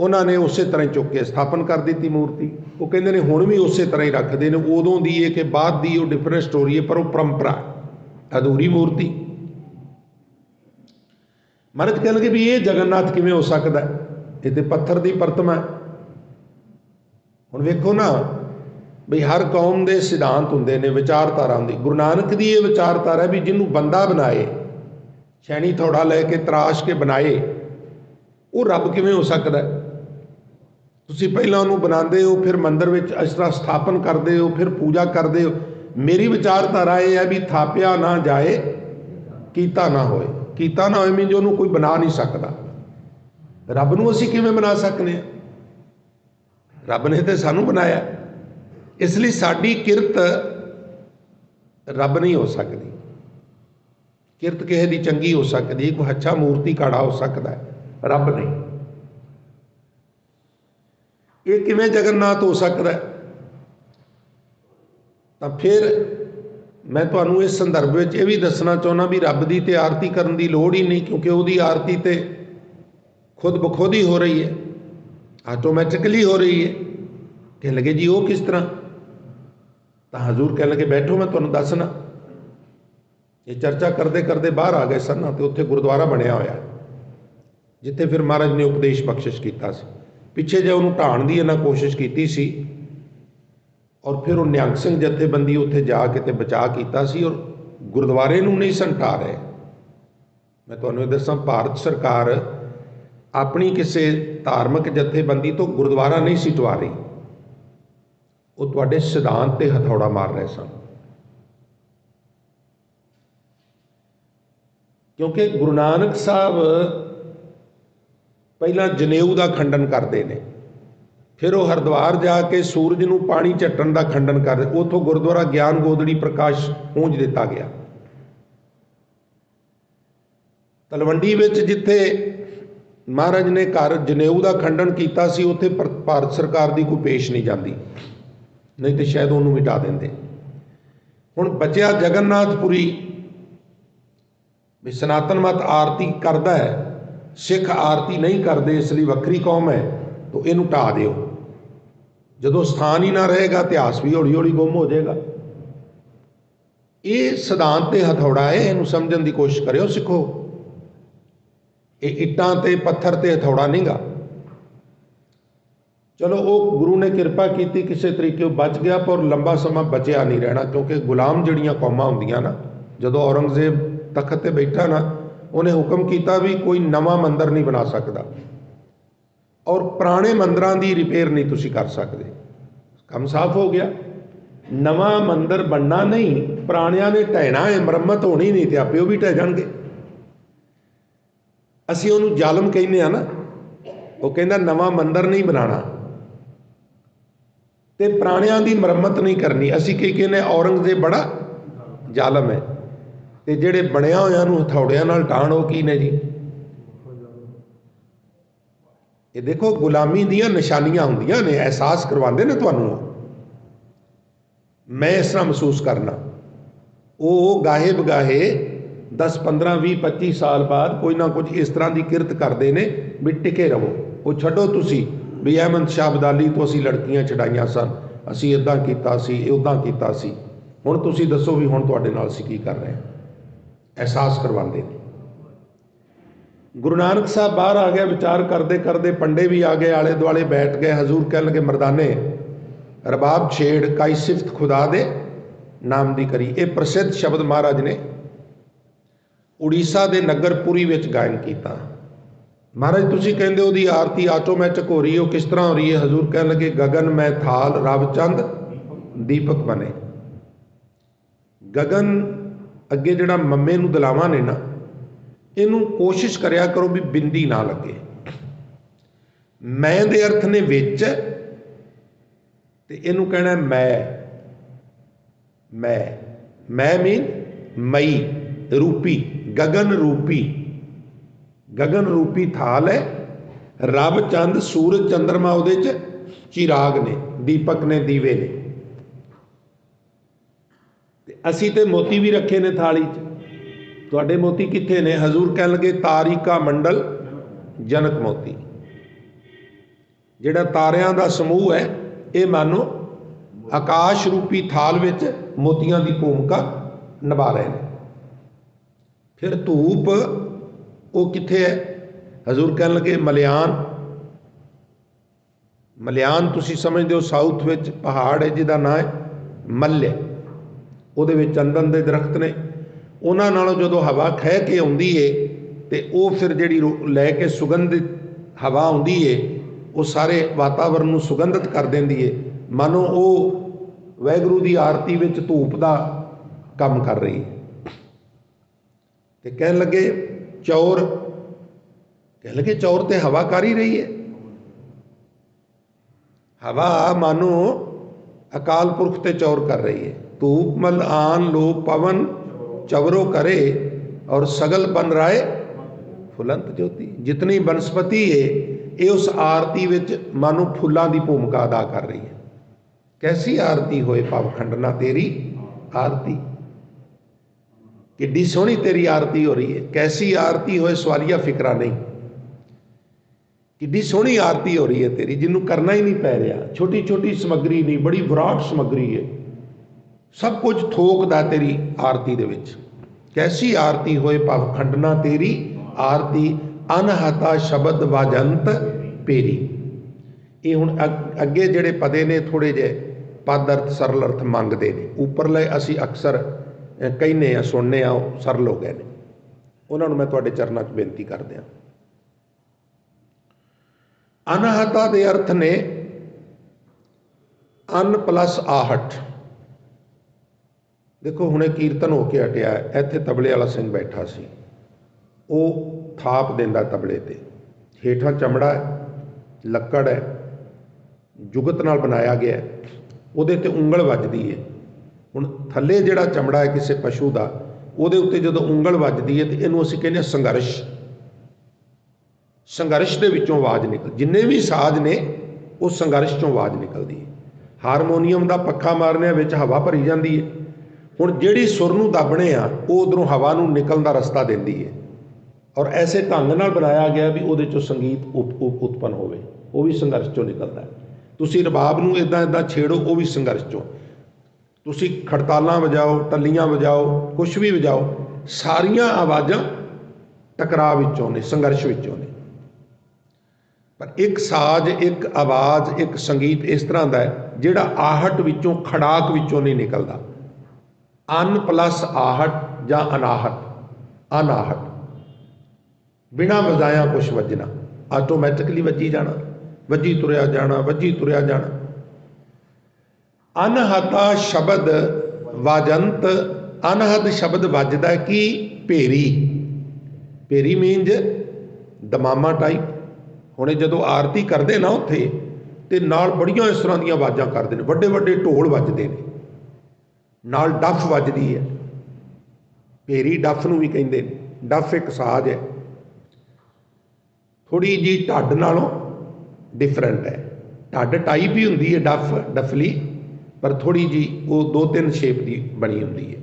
ਉਹਨਾਂ ਨੇ ਉਸੇ ਤਰ੍ਹਾਂ ਹੀ ਚੁੱਕ ਕੇ ਸਥਾਪਨ ਕਰ ਦਿੱਤੀ ਮੂਰਤੀ। ਉਹ ਕਹਿੰਦੇ ਨੇ ਹੁਣ ਵੀ ਉਸੇ ਤਰ੍ਹਾਂ ਹੀ ਰੱਖਦੇ ਨੇ, ਉਦੋਂ ਦੀ ਹੈ ਕਿ ਬਾਅਦ ਦੀ, ਉਹ ਡਿਫਰੈਂਟ ਸਟੋਰੀ ਹੈ, ਪਰ ਉਹ ਪਰੰਪਰਾ, ਅਧੂਰੀ ਮੂਰਤੀ। ਮਹਾਰਾਜ ਕਹਿਣ ਲੱਗੇ ਵੀ ਇਹ ਜਗਨਨਾਥ ਕਿਵੇਂ ਹੋ ਸਕਦਾ? ਇਹ ਤੇ ਪੱਥਰ ਦੀ ਪ੍ਰਤਿਮਾ ਹੈ। ਹੁਣ ਵੇਖੋ ਨਾ ਬਈ ਹਰ ਕੌਮ ਦੇ ਸਿਧਾਂਤ ਹੁੰਦੇ ਨੇ, ਵਿਚਾਰਧਾਰਾ ਹੁੰਦੀ। ਗੁਰੂ ਨਾਨਕ ਦੀ ਇਹ ਵਿਚਾਰਧਾਰਾ ਵੀ ਜਿਹਨੂੰ ਬੰਦਾ ਬਣਾਏ, ਛੈਣੀ ਥੋੜਾ ਲੈ ਕੇ ਤਰਾਸ਼ ਕੇ ਬਣਾਏ, ਉਹ ਰੱਬ ਕਿਵੇਂ ਹੋ ਸਕਦਾ? ਤੁਸੀਂ ਪਹਿਲਾਂ ਉਹਨੂੰ ਬਣਾਉਂਦੇ ਹੋ, ਫਿਰ ਮੰਦਿਰ ਵਿੱਚ ਇਸ ਤਰ੍ਹਾਂ ਸਥਾਪਨ ਕਰਦੇ ਹੋ, ਫਿਰ ਪੂਜਾ ਕਰਦੇ ਹੋ। ਮੇਰੀ ਵਿਚਾਰਧਾਰਾ ਇਹ ਹੈ ਵੀ ਥਾਪਿਆ ਨਾ ਜਾਏ, ਕੀਤਾ ਨਾ ਹੋਏ। ਕੀਤਾ ਨਾ ਹੋਏ ਮੀਨਜ਼ ਉਹਨੂੰ ਕੋਈ ਬਣਾ ਨਹੀਂ ਸਕਦਾ। ਰੱਬ ਨੂੰ ਅਸੀਂ ਕਿਵੇਂ ਬਣਾ ਸਕਦੇ ਹਾਂ? ਰੱਬ ਨੇ ਤੇ ਸਾਨੂੰ ਬਣਾਇਆ। ਇਸ ਲਈ ਸਾਡੀ ਕਿਰਤ ਰੱਬ ਨਹੀਂ ਹੋ ਸਕਦੀ। ਕਿਰਤ ਕਿਸੇ ਦੀ ਚੰਗੀ ਹੋ ਸਕਦੀ, ਕੋਈ ਅੱਛਾ ਮੂਰਤੀ ਕਾੜਾ ਹੋ ਸਕਦਾ ਹੈ, ਰੱਬ ਨਹੀਂ। ਇਹ ਕਿਵੇਂ ਜਗਨਨਾਥ ਹੋ ਸਕਦਾ? ਤਾਂ ਫਿਰ ਮੈਂ ਤੁਹਾਨੂੰ ਇਸ ਸੰਦਰਭ ਵਿੱਚ ਇਹ ਵੀ ਦੱਸਣਾ ਚਾਹੁੰਦਾ ਵੀ ਰੱਬ ਦੀ ਤੇ ਆਰਤੀ ਕਰਨ ਦੀ ਲੋੜ ਹੀ ਨਹੀਂ, ਕਿਉਂਕਿ ਉਹਦੀ ਆਰਤੀ ਤੇ ਖੁਦ ਬਖੁਦ ਹੀ ਹੋ ਰਹੀ ਹੈ, ਆਟੋਮੈਟਿਕਲੀ ਹੋ ਰਹੀ ਹੈ। ਕਹਿਣ ਲੱਗੇ ਜੀ ਉਹ ਕਿਸ ਤਰ੍ਹਾਂ? ਤਾਂ ਹਜ਼ੂਰ ਕਹਿਣ ਲੱਗੇ ਬੈਠੋ, ਮੈਂ ਤੁਹਾਨੂੰ ਦੱਸਣਾ। ਇਹ ਚਰਚਾ ਕਰਦੇ ਕਰਦੇ ਬਾਹਰ ਆ ਗਏ ਸਨ ਤੇ ਉੱਥੇ ਗੁਰਦੁਆਰਾ ਬਣਿਆ ਹੋਇਆ, ਜਿੱਥੇ ਫਿਰ ਮਹਾਰਾਜ ਨੇ ਉਪਦੇਸ਼ ਬਖਸ਼ਿਸ਼ ਕੀਤਾ ਸੀ। ਪਿੱਛੇ ਜੇ ਉਹਨੂੰ ਢਾਣ ਦੀ ਇਹਨਾਂ ਕੋਸ਼ਿਸ਼ ਕੀਤੀ ਸੀ, और फिर वो निहंग सिंह जथेबंदी उत्थे जाके ते बचा किया सी और गुरुद्वारे नूं नहीं संटा रहे। मैं तुहानूं दसां, भारत सरकार अपनी किसी धार्मिक जथेबंदी तो गुरुद्वारा नहीं सी ढवा रही, वो तुहाडे सिद्धांत ते हथौड़ा मार रहे सन। क्योंकि गुरु नानक साहब पहला जनेऊ का खंडन करते हैं, फिर वो हरिद्वार जाके सूरज नूं पानी झट्टण का खंडन करते, उतों गुरुद्वारा ज्ञान गोदड़ी प्रकाश पहुँच दिता गया। तलवंडी विच जिथे महाराज ने घर जनेऊ का खंडन किया सी, उत्थे भारत सरकार की कोई पेश नहीं जाती, नहीं तो शायद उन्होंने मिटा देंगे। हुण बचिया जगन्नाथपुरी भी सनातन मत आरती करता है, सिख आरती नहीं करते, इसलिए वक्री कौम है, तो इनू ढा दिओ। जदों स्थान ही ना रहेगा, इतिहास भी हौली हौली गुम हो जाएगा। ये सिद्धांत ते हथौड़ा है, इनू समझण की कोशिश करियो सिखो। ये इट्टां ते पत्थर ते हथौड़ा नहीं गा। चलो वो गुरु ने किरपा की, किसी तरीके बच गया, पर लंबा समा बचिया नहीं रहना, क्योंकि गुलाम जड़ियाँ कौमां होंदियां ना, जदों औरंगजेब तख्त ते बैठा ना, उन्हें हुक्म किया भी कोई नवा मंदिर नहीं बना सकता और पुराने मंदिरों की रिपेयर नहीं तुसी कर सकते। काम साफ हो गया, नवा मंदिर बनना नहीं, पुराणियां ने ढहना है, मुरम्मत होनी नहीं, तो आपे वो भी ढह जाएंगे। असीं उहनूं जालम कहने आ ना, वो कहता नवा मंदिर नहीं बनाना ते पुराणियां दी मुरम्मत नहीं करनी। असीं की कहने औरंगजेब बड़ा जालम है, ते जिहड़े बणिया होइआं नूं हथौड़िਆਂ नाल ढाण वो की ने जी। ये देखो गुलामी दीयां निशानियां हुंदियां ने, एहसास करवाते ने तुहानूं। मैं इस तरह महसूस करना, वो गाहे बगाहे 10 15 20 25 साल बाद कोई ना कुछ इस तरह की किरत करते हैं भी टिके रहो। वो छड्डो तुसी भी अहमद शाह अब्दाली तो असी लड़कियां छड़ाइयां सन, असी इदां कीता सी, उदां कीता सी, हुण तुसी दसो भी हुण तुहाडे नाल असी की कर रहे हैं। एहसास करवाते हैं। गुरु नानक साहब बाहर आ गया, विचार करते करते पंडे भी आ गए, आले दुआले बैठ गए। हजूर कह लगे मरदाने रबाब छेड़ काई सिफत खुदा दे नाम दी करी। ये प्रसिद्ध शब्द महाराज ने उड़ीसा के नगरपुरी विच गायन किया। महाराज तुसी कहंदे ओदी आरती आटोमैटिक हो रही है, वो किस तरह हो रही है? हजूर कह लगे गगन में थाल रब चंद दीपक बने। गगन अगे जिहड़ा मम्मे नूं दलावां ने ना, इनू कोशिश करया करो भी बिंदी ना लगे। मैं दे अर्थ ने विच ते इनू कहना मैं मीन मई रूपी, गगन रूपी थाल है। रब चंद सूरज चंद्रमा उहदे च चिराग ने, दीपक ने, दीवे ने। असी ते मोती भी रखे ने थाली च, तुहाडे मोती कित्थे ने? हजूर कह लगे तारिका मंडल जनक मोती। जिहड़ा तारियां दा समूह है, ये मानो आकाश रूपी थाल विच मोतियां दी भूमिका निभा रहे हैं। फिर धूप वो कित्थे है? हजूर कह लगे मलियान तुसी समझदे हो साउथ विच पहाड़ है जिहदा नाम है मल्य। उहदे विच चंदन दे दरख्त ने, उन्हां नालों जदों हवा खह के आउंदी है ते वो फिर जिहड़ी लैके सुगंधित हवा आउंदी है, वो सारे वातावरण नूं सुगंधित कर देंदी है। मानो वो वाहिगुरू दी आरती विच धूप दा काम कर रही है। ते कहन लगे चौर ते हवा कर ही रही है। हवा मानो अकाल पुरख ते चौर कर रही है। धूप मल आन लोक पवन चवरो करे और सगल बन राय फुलंत ज्योति। जितनी बनस्पति है ये उस आरती विच मानो फुलों की भूमिका अदा कर रही है। कैसी आरती होए पव खंडना तेरी आरती, किड्डी सोहनी तेरी आरती हो रही है। कैसी आरती होए सवालिया फिक्रा नहीं, किड्डी सोहनी आरती हो रही है तेरी, जिन्हों करना ही नहीं पै रहा। छोटी छोटी समग्री नहीं, बड़ी विराट समग्री है, सब कुछ थोकदा तेरी आरती दे विच। कैसी आरती होए पव खंडना तेरी आरती, अनहता शब्द वाजंत पेरी। ये हुण अगे जिहड़े पदे ने थोड़े जे पद अर्थ सरल अर्थ मंगते हैं। उपरले असी अक्सर कहने आ सुनने आ सरल हो गए हैं, उन्होंने मैं तुहाडे चरणों 'च बेनती कर दिया। अनहता के अर्थ ने अन प्लस आहट। देखो हुणे कीर्तन होके हटिया, इत्थे तबले वाला सिंह बैठा सी, वो थाप देंदा तबले ते, हेठां चमड़ा है, लक्कड़ है, जुगत नाल बनाया गया है, उहदे ते उंगल वजदी है। हुण थल्ले जिहड़ा चमड़ा है किसी पशु का, उहदे उत्ते जदों उंगल वजदी है तो इहनूं असीं कहने संघर्ष। संघर्ष दे विचों आवाज़ निकल, जिन्ने भी साज ने वो संघर्ष चों आवाज़ निकलदी है। हारमोनीयम का पक्खा मारने विच हवा भरी जाती है, हुण जिहड़ी सुर नूं दबणे आ वो उधरों हवा नूं निकलण दा रस्ता दिंदी है, और ऐसे ढंग नाल बनाया गया भी उहदे चों संगीत उत्पन्न होवे, वो भी संघर्ष चों निकलदा है। तुसीं रबाब नूं इदां इदां छेड़ो, वो भी संघर्ष चों। तुसीं खड़तालां वजाओ, टल्लियां वजाओ, कुछ भी वजाओ, सारियां आवाज़ां टकराव विचों ने, संघर्ष विचों ने। पर एक साज, एक आवाज़, एक संगीत इस तरह का है जिहड़ा आहट विचों, खड़ाक विचों नहीं निकलदा। अन प्लस आहट या अनाहट, अनाहट बिना वजाया कुछ वजना, आटोमैटिकली वजी जाना, वजी तुरया जाना, वजी तुरया जाना। अनहता शब्द वाजंत, अनहद शब्द वजदा कि भेरी, भेरी मीनज दमामा टाइप। हुणे जदों आरती करते ना उत्थे ते नाल बड़ियां इस तरह दीयां आवाज़ां करदे ने, वड्डे वड्डे ढोल वजदे ने, नाल डफ वजदी है, भेरी डफ नूं भी कहंदे ने। डफ एक साज है, थोड़ी जी ढड्ड नालों डिफरेंट है। ढड्ड टाइप ही हुंदी है डफ, डफली, पर थोड़ी जी वो 2-3 शेप की बनी हुंदी है।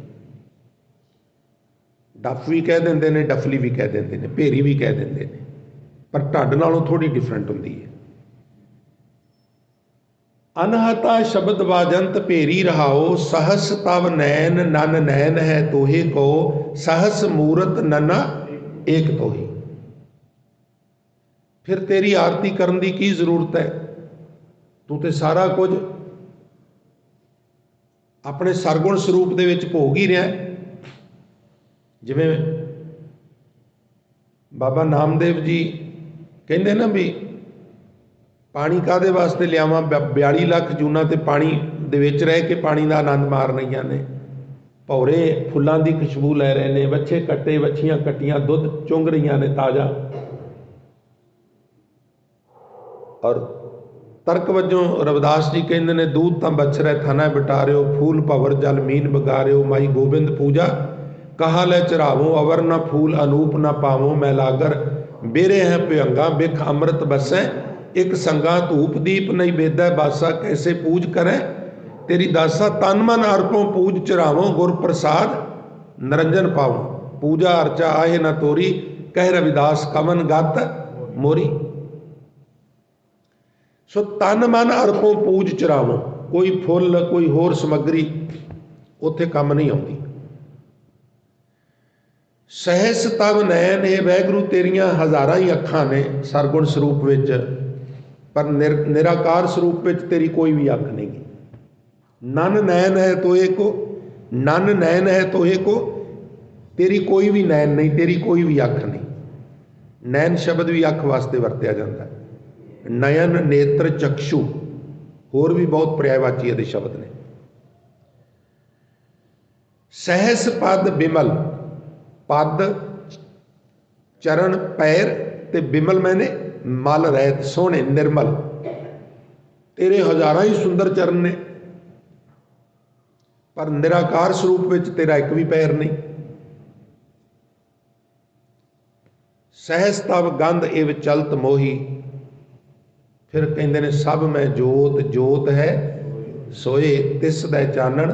डफ भी कह देंदे ने, डफली भी कह देंदे ने, भेरी भी कह देंदे ने, पर ढड्ड नालों थोड़ी डिफरेंट हुंदी है। अनहता शब्द वाजंत भेरी रहाओ, सहस तव नैन नन नैन है तोहे को, सहस मूरत नना एक तोही। फिर तेरी आरती करन दी की जरूरत है, तू तो सारा कुछ अपने सरगुण स्वरूप दे विच भोग ही रहा। जिवें बाबा नामदेव जी कहते ना भी पानी काहदे वास्ते लियावां, 42 लाख जूना ते पानी दे विच रह के पानी का आनंद मार रही ने, भौरे फुल्लां दी खुशबू लै रहे ने, बच्चे कट्टे बच्छियां कट्टियां दुध चुंग रही ने ताज़ा। और तर्क वजों रविदास जी कहते ने, दूध तां बछरै थाना बटारियो, फूल भंवर जल मीन बगारियो, माई गोबिंद पूजा कहा लै चढ़ावो, अवर न फूल अनूप न पावो, मैं लागर बेरे हैं भयंगा, बिख अमृत बसै एक संगा, धूप दीप नहीं बेदै बासा, कैसे पूज करें तेरी दासा, तन मन अर्पों पूज चढ़ावो, गुर प्रसाद निरंजन पावो, पूजा अर्चा आहे न तोरी, कह रविदास कवन गत मोरी। सो तन मन अर्पों पूज चढ़ावो, कोई फुल कोई होर समग्री उत्थे काम नहीं आती। सहस तव नैन, हे वैगुरू तेरियां हज़ारां ही अखां ने सरगुण स्वरूप विच, पर निराकार स्वरूप विच तेरी कोई भी अख नहीं। नन नैन है तोहे को, नन नैन है तोहे को, तेरी कोई भी नैन नहीं, तेरी कोई भी अख नहीं। नैन शब्द भी अख वास्ते वरत्या जाता है, नयन नेत्र चक्षु होर भी बहुत पर्यायवाची दे शब्द ने। सहस पद बिमल, पद चरण पैर ते बिमल मैंने मल रहत, सोहने निर्मल, तेरे हज़ारां ही सुंदर चरण ने, पर निराकार स्वरूप विच तेरा एक भी पैर नहीं। सहस तव गंध इव चलत मोही, फिर कहते ने सब मैं जोत, जोत है सोए, तिस दै चानण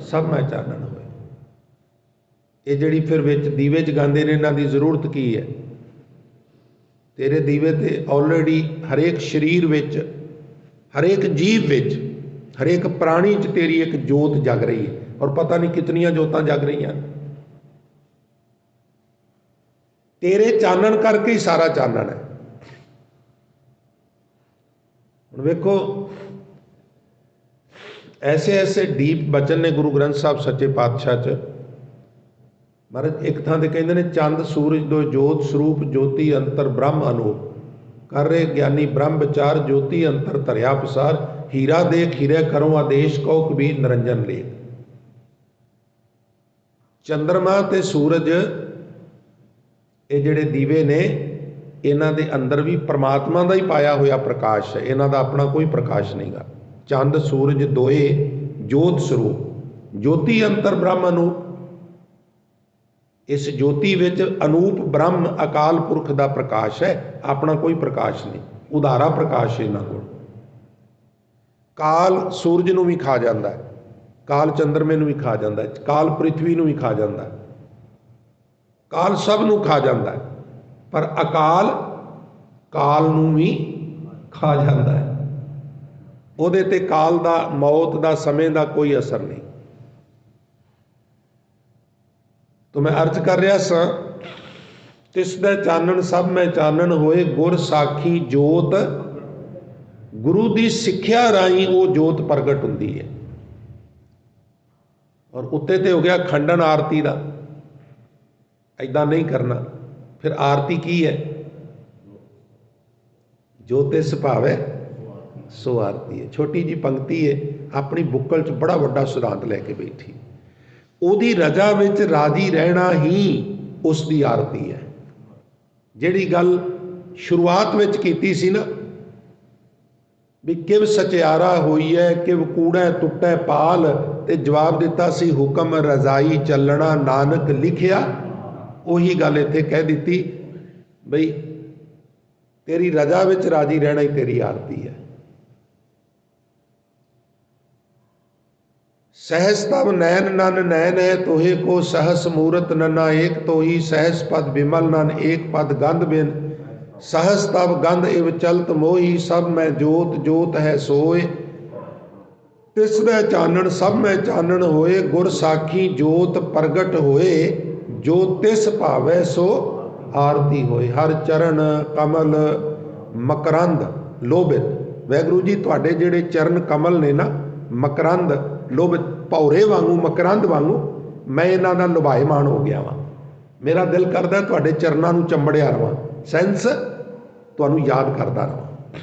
सब मैं चानण होए। ये जिहड़ी फिर विच दीवे जगांदे ने, इन्हां दी जरूरत की है? तेरे दीवे ते ऑलरेडी हरेक शरीर विच, हरेक जीव विच, हरेक प्राणी च तेरी एक जोत जग रही है, और पता नहीं कितनियां जोतां जग रही हैं। तेरे चानण करके ही सारा चानण है। हुण वेखो ऐसे ऐसे डीप बचन ने गुरु ग्रंथ ਸਾਹਿਬ सच्चे पातशाह च। महाराज एक थां ते कहते हैं चंद सूरज दो जोत स्वरूप ज्योति अंतर ब्रह्म अनूप कर रहे ज्ञानी ब्रह्म विचार ज्योति अंतर धरिया पसार हीरा देख हीरे करो आदेश कहो कबीर निरंजन लेख। चंद्रमा ते सूरज ये जिहड़े दीवे ने इन्हां दे अंदर भी परमात्मा का ही पाया होया प्रकाश है, इन्हां दा अपना कोई प्रकाश नहीं गा। चंद सूरज दोए जोत स्वरूप ज्योति अंतर ब्रह्म अनूप, इस ज्योति विच अनूप ब्रह्म अकाल पुरख का प्रकाश है, अपना कोई प्रकाश नहीं, उधारा प्रकाश है इन्हां कोल। काल सूरज नूं भी खा जाता है, काल चंद्रमे नूं भी खा जाता है, काल पृथ्वी नूं भी खा जाता है, काल सब नूं खा जाता है, पर अकाल काल नूं भी खा जाता है। ਉਹਦੇ ਤੇ काल ਦਾ मौत ਦਾ समय ਦਾ कोई असर नहीं। तो मैं अर्थ कर रहा सा तिस दै चानन सब मैं चानन होए गुर साखी जोत, गुरु की सिक्ख्या राही वो जोत प्रगट होंदी है। और उत्ते ते हो गया खंडन आरती का, ऐदा नहीं करना। फिर आरती की है, जो तिस भावे सो आरती है। छोटी जी पंक्ति है, अपनी बुक्कल च बड़ा वड्डा सिद्धांत लैके बैठी। ਉਹਦੀ रजा विच राजी रहना ही उसकी आरती है। ਜਿਹੜੀ गल शुरुआत विच कीती सी ना भी किव सचियारा होई है किव कूड़ा टुटै पाल, ते जवाब दिता सी हुक्म रजाई चलना नानक लिखिया। ਉਹੀ गल इत्थे कह दी बई तेरी रजा विच राजी रहना ही तेरी आरती है। सहस तब नैन नन नैन है तोहे को सहस मूरत नन्ना एक तो ही सहस पद विमल नन एक पद गंध बिन सहस तब गंध इव चलत मोही सब मैं जोत जोत है सोए तिस दै चानन सब मैं चानन होए गुर साखी जोत प्रगट होए जो तिस भावै सो आरती होए। हर चरण कमल मकरंद लोभित, वैगुरु जी तुहाडे जिहड़े चरण कमल ने ना मकरंद लोभित भौरे वांगू मकरंद वांगू मैं इन्हां दा लुभाएमान हो गया वां। मेरा दिल करदा तुहाडे चरनां नूं चंबड़िया रवां, सेंस तुहानूं याद करदा रवां।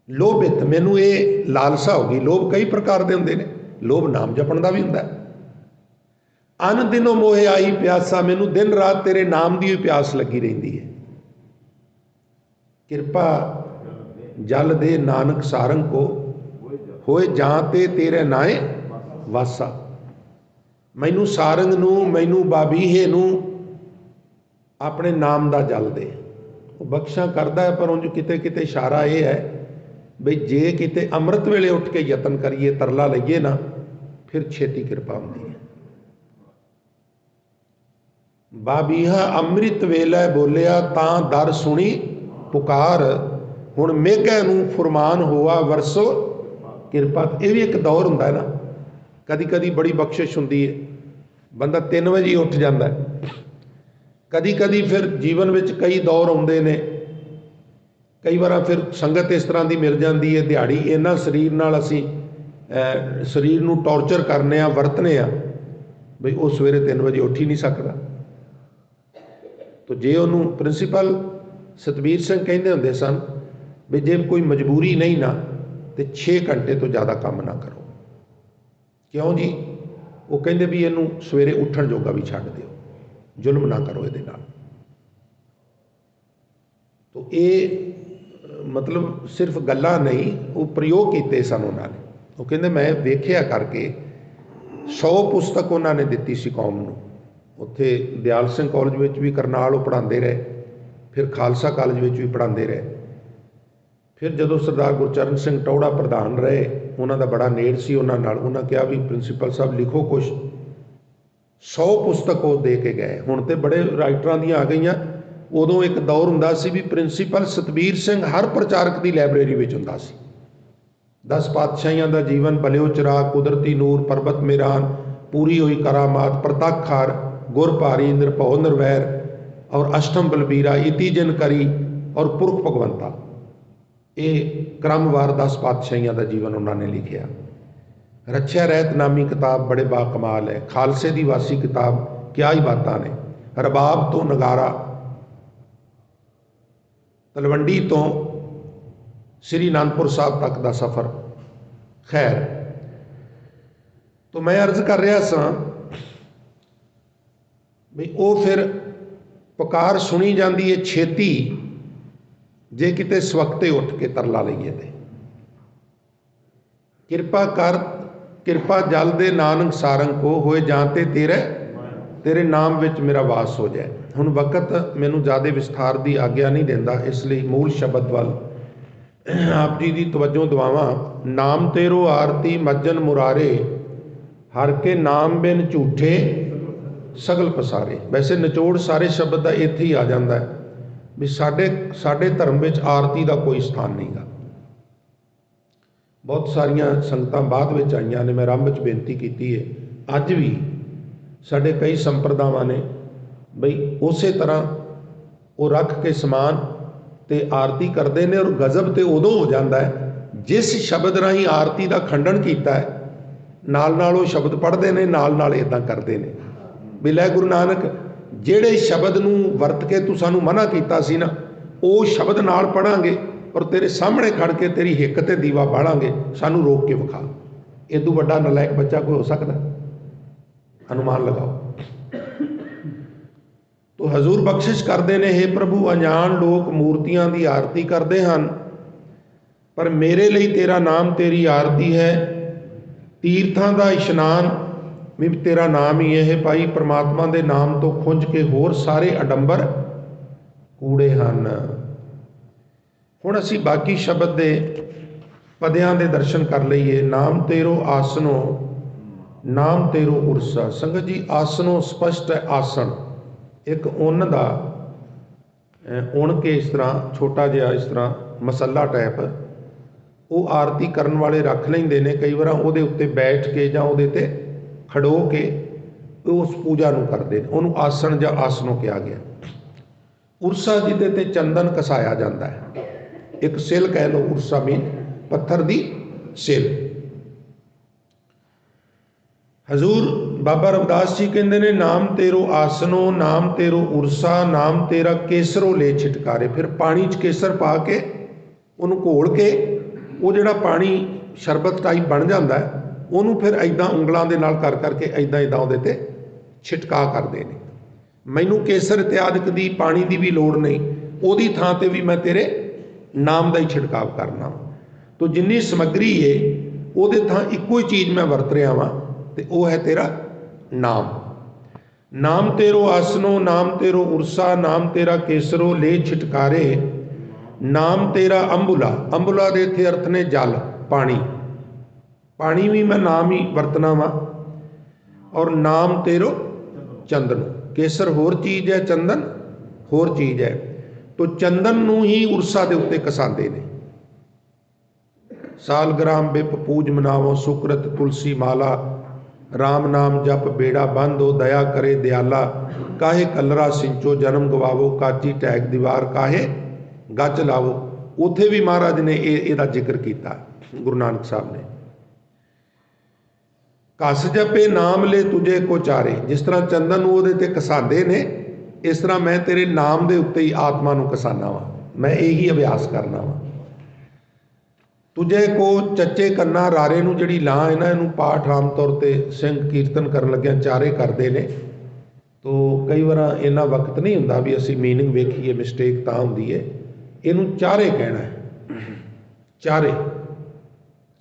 लोभित मैनूं ये लालसा हो गई। लोभ कई प्रकार दे हुंदे ने, लोभ नाम जपण दा भी हुंदा है। अन दिनों मोहे आई प्यासा, मैनूं दिन रात तेरे नाम दी प्यास लगी रहिंदी है। किरपा जल दे नानक सारंग को होए जाते तेरे नाए वासा। मैनू सारंग नूं मैनू बाबीहे नूं अपने नाम दा जल दे। वो बख्शा करदा है, पर उंज किते किते इशारा ये है बई जे किते अमृत वेले उठ के यतन करिए तरला लईए ना फिर छेती किरपा होंदी है। बाबीहा अमृत वेले बोलिया तां दर सुनी पुकार हुण मेघे नूं फुरमान होआ वरसो किरपा। ये भी एक दौर होंदा है ना, कदी कदी बड़ी बख्शिश होंदी है, बंदा 3 बजे उठ जाता है। कदी कदी फिर जीवन में कई दौर आउंदे ने, कई बार फिर संगत इस तरह की मिल जाती है, दिहाड़ी इन्ना शरीर नाल असीं शरीर नूं टॉर्चर करने आ वरतने आ बई वो सवेरे 3 बजे उठ ही नहीं सकता। तो जे उन्होंने प्रिंसीपल सतबीर सिंह कहते होंदे सन भी जे कोई मजबूरी नहीं ना तो 6 घंटे तो ज़्यादा काम ना करो। क्यों जी? वो कहते भी इनू सवेरे उठन जोगा भी छड्ड दिओ, जुल्म ना करो ये नाल। तो ये मतलब सिर्फ गल्लां नहीं, वो प्रयोग किए सन उन्होंने। वो कहते मैं वेख्या करके 100 पुस्तक उन्होंने दिती सी कौम नूं। उत्थे दयाल सिंह कॉलेज में भी करनाल वो पढ़ाते रहे, फिर खालसा कॉलेज में भी पढ़ाते रहे। फिर जदों सरदार गुरचरण सिंह टौड़ा प्रधान रहे, उन्होंने बड़ा नेड़ सी उन्होंने नाल। उन्होंने कहा भी प्रिंसीपल साहब लिखो कुछ। 100 पुस्तक वो दे के गए। हुण तो बड़े राइटरां दी आ गई। उदों एक दौर हुंदा सी भी प्रिंसीपल सतबीर सिंह हर प्रचारक की लाइब्रेरी में हुंदा सी। 10 पातशाहियां दा जीवन, बलिओ चिराग, कुदरती नूर, परबत मेरान, पूरी हुई करामात, प्रताखार, गुर भारी, निरभौ निर्वैर और अष्टम बलबीरा, इति जिन करी और पुरख भगवंता। ये क्रमवार 10 पातशाहियों का जीवन उन्होंने लिखिया। रच्छिया रहत नामी किताब बड़े बाकमाल है। खालसे दी वासी किताब क्या ही बातां ने। रबाब तो नगारा, तलवंडी तो श्री आनंदपुर साहब तक का सफ़र। खैर, तो मैं अर्ज कर रहा सा भी वो फिर पुकार सुनी जाती है छेती, जे किते स्वखते उठ के तरला लईए ते। किरपा कर किरपा जल दे नानक सारंग को, होए जाते तेरे नाम विच मेरा वास हो जाए। हुण वक्त मैनू ज़्यादा विस्तार की आग्या नहीं देंदा, इसलिए मूल शब्द वाल आप जी की तवज्जो दवावां। नाम तेरो आरती मज्जन मुरारे, हर के नाम बिन झूठे सगल पसारे। वैसे निचोड़ सारे शब्द का इत्थे ही आ जाता है भी साडे धर्म विच आरती का कोई स्थान नहीं गा। बहुत सारिया संगतां बाद विच आईयां ने, मैं आरंभ विच बेनती की है, अज भी साडे कई संप्रदावां ने बई उस तरह वो रख के समान ते आरती करते हैं। और गजब तो उदों हो जाता है जिस शब्द राही आरती का खंडन किया है, नाल नाल वो शब्द पढ़ते हैं, नाल नाल इदां करते हैं भी लै गुरु नानक जेड़े शब्द नूं वरत के तू सानू मना कीता सी ना, वो शब्द नाल पढ़ांगे और तेरे सामने खड़ के तेरी हिक ते दीवा बालांगे, सानू रोक के विखा। इदू वड्डा नलायक बच्चा कोई हो सकता? अनुमान लगाओ। तो हजूर बख्शिश करते हैं, हे प्रभु अनजान लोग मूर्तियां की आरती करते हैं, पर मेरे लिए तेरा नाम तेरी आरती है। तीर्थां का इशनान भी तेरा नाम ही है भाई। परमात्मा के नाम तो खुंज के होर सारे अडंबर कूड़े हैं। हुण असी बाकी शब्द के पदियां के दर्शन कर लईए। नाम तेरो आसनो, नाम तेरो उरसा। संगत जी, आसनो स्पष्ट है आसन, एक उन का उन के इस तरह छोटा जिहा इस तरह मसला टाइप वो आरती करन वाले रख लेंदे ने। कई बार उहदे उत्ते बैठ के जां उहदे ते खड़ो के उस पूजा नूं करदे ने, उहनूं आसन जां आसनों कहा गया। उरसा जिहदे ते चंदन कसाया जाता है, एक सिल कह लो, उरसा मीन पत्थर दी सिल। हजूर बाबा रविदास जी कहते हैं, नाम तेरो आसनो, नाम तेरो उरसा, नाम तेरा केसरों ले छिटकारे। फिर पानी च केसर पा के उन्होंने घोल के वो जिहड़ा पानी शरबत टाइप बन जाता है, उन्होंने फिर इदां उंगलों के नाल कर करके इदां इदां उहदे ते छिटका करते हैं। मैनू केसर इत्यादि की पानी की भी लोड़ नहीं, उहदी थां ते भी मैं तेरे नाम का ही छिड़काव करना। तो जिन्नी समग्री है उहदे थां इक्को ही चीज़ मैं वरत रहा वां, ते वो है तेरा नाम। नाम तेरो आसनो, नाम तेरो उरसा, नाम तेरा केसरो ले छिटकारे। नाम तेरा अंबुला, अंबुला दे इत्थे अर्थ ने जल, पानी। पानी भी मैं नाम ही वरतना वा। और नाम तेरो चंदन, केसर होर चीज़ है, चंदन होर चीज़ है। तो चंदन नूं ही उरसा दे उत्ते कसांदे ने। सालग्राम बिप पूज मनावो, सुकृत तुलसी माला, राम नाम जप बेड़ा बंद हो, दया करे दयाला। काहे कलरा सिंचो जन्म गवावो, काची टैग दीवार काहे गच लावो। उत्थे भी महाराज ने इहदा जिक्र किया, गुरु नानक साहब ने। कस जपे नाम ले तुझे को चारे। जिस तरह चंदन उहदे ते कसांदे ने, इस तरह मैं तेरे नाम दे उत्ते ही आत्मा नूं कसाना वा। मैं यही अभ्यास करना वा। तुझे को चच्चे कन्ना रारे नूं जिहड़ी लां है ना, इनू पाठ आम तौर पर सिंह कीर्तन करन लग्या चारे करते हैं। तो कई बार इन्ना वक्त नहीं हुंदा भी असी मीनिंग वेखीए, मिसटेक तां हुंदी है। इनू चारे कहना है, चारे।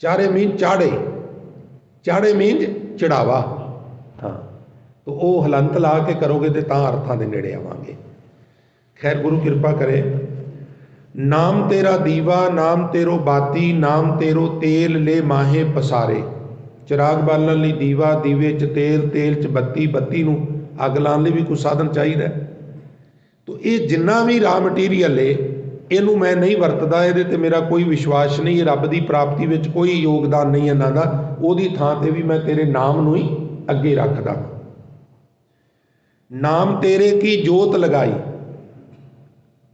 चारे मीन चाड़े, चाड़े मीन चढ़ावा। हाँ, तो वो हलंत ला के करोगे तो तां अर्थां दे नेड़े आवांगे। खैर, गुरु कृपा करे। नाम तेरा दीवा, नाम तेरो बाती, नाम तेरो तेल ले माहे पसारे। चिराग बालन लई दीवा, दीवे च तेल, तेल च बत्ती, बत्ती नूं अग लाउण लई भी कोई साधन चाहिए। तो ये जिन्ना भी रा मटीरीअल है, इनू मैं नहीं वरतदा, ये ते मेरा कोई विश्वास नहीं, रब की प्राप्ति में कोई योगदान नहीं इन्हां दा। उहदी थां ते भी मैं तेरे नाम नूं ही अगे रखदा। नाम तेरे की जोत लगाई,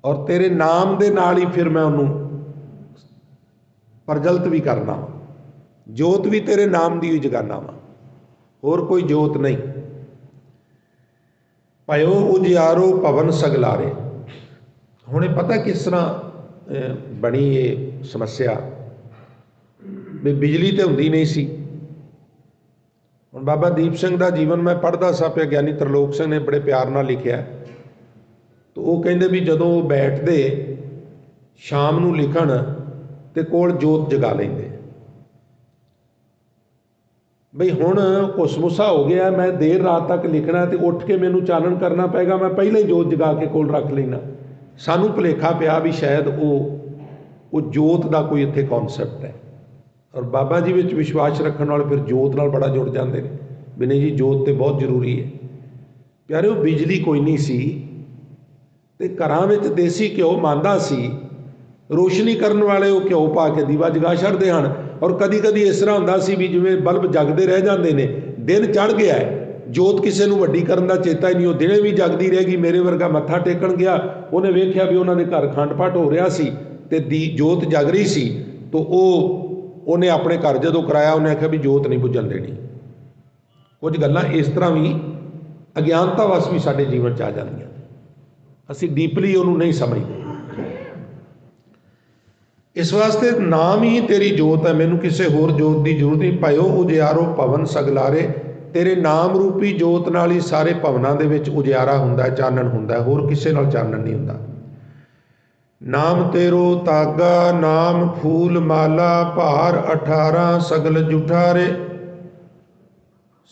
और तेरे नाम दे नाल ही फिर मैं उन्होंने प्रजलत भी करना वा, जोत भी तेरे नाम दी जगाना वा, होर कोई जोत नहीं। भयो उजियारो पवन सगलारे। हुणे पता किस तरह बनी ये समस्या भी बिजली तो हुंदी नहीं सी। हुण बाबा दीप सिंह का जीवन मैं पढ़दा सा पिया, ज्ञानी तरलोक सिंह ने बड़े प्यार नाल लिखिया। तो वो कहंदे भी जदों बैठदे शाम नूं लिखण ते कोल जोत जगा लेंदे। बई हुण घुसमुसा हो गया, मैं देर रात तक लिखना तो उठ के मैनू चानन करना पेगा, मैं पहले ही जोत जगा के कोल रख लेना। सानू भुलेखा पिया भी शायद वो जोत का कोई इत्थे कॉन्सैप्ट है। और बाबा जी विच विश्वास रखने वाले फिर जोत नाल बड़ा जुड़ जाते हैं भी नहीं जी जोत तो बहुत जरूरी है। प्यारे वो बिजली कोई नहीं सी ते घरां विच देसी घ्यो मांदा सी, रोशनी करने वाले वो घ्यो पा के दीवा जगा छड़दे हन। और कदी कदी इस तरह हुंदा सी भी जिवें बल्ब जगदे रह जाते हैं, दिन चढ़ गया है, जोत किसी नूं वड्डी करन दा चेता ही नहीं, वो दिने भी जगदी रहेगी। मेरे वर्गा मत्था टेकण गया, उन्हें वेख्या भी उन्होंने घर अखंड पाठ हो रहा सी ते जोत जग रही सी, तो उन्हें अपने घर जदों कराया उन्हें आख्या भी जोत नहीं बुझण देनी। कुछ गल्लां इस तरह भी अज्ञानता वस भी साडे जीवन च आ जांदियां, असीं डीपली उहनूं नहीं समझते। इस वास्ते नाम ही तेरी जोत है, मैनू किसी होर जोत की जरूरत नहीं। भयो उजियारो पवन सगलारे। तेरे नाम रूपी जोत नाल ही सारे भवनां दे विच उजियारा हुंदा है, चानण हुंदा है, होर किसे नाल चानण नहीं हुंदा। नाम तेरो तागा नाम फूल माला भार 18 सगल जुठारे।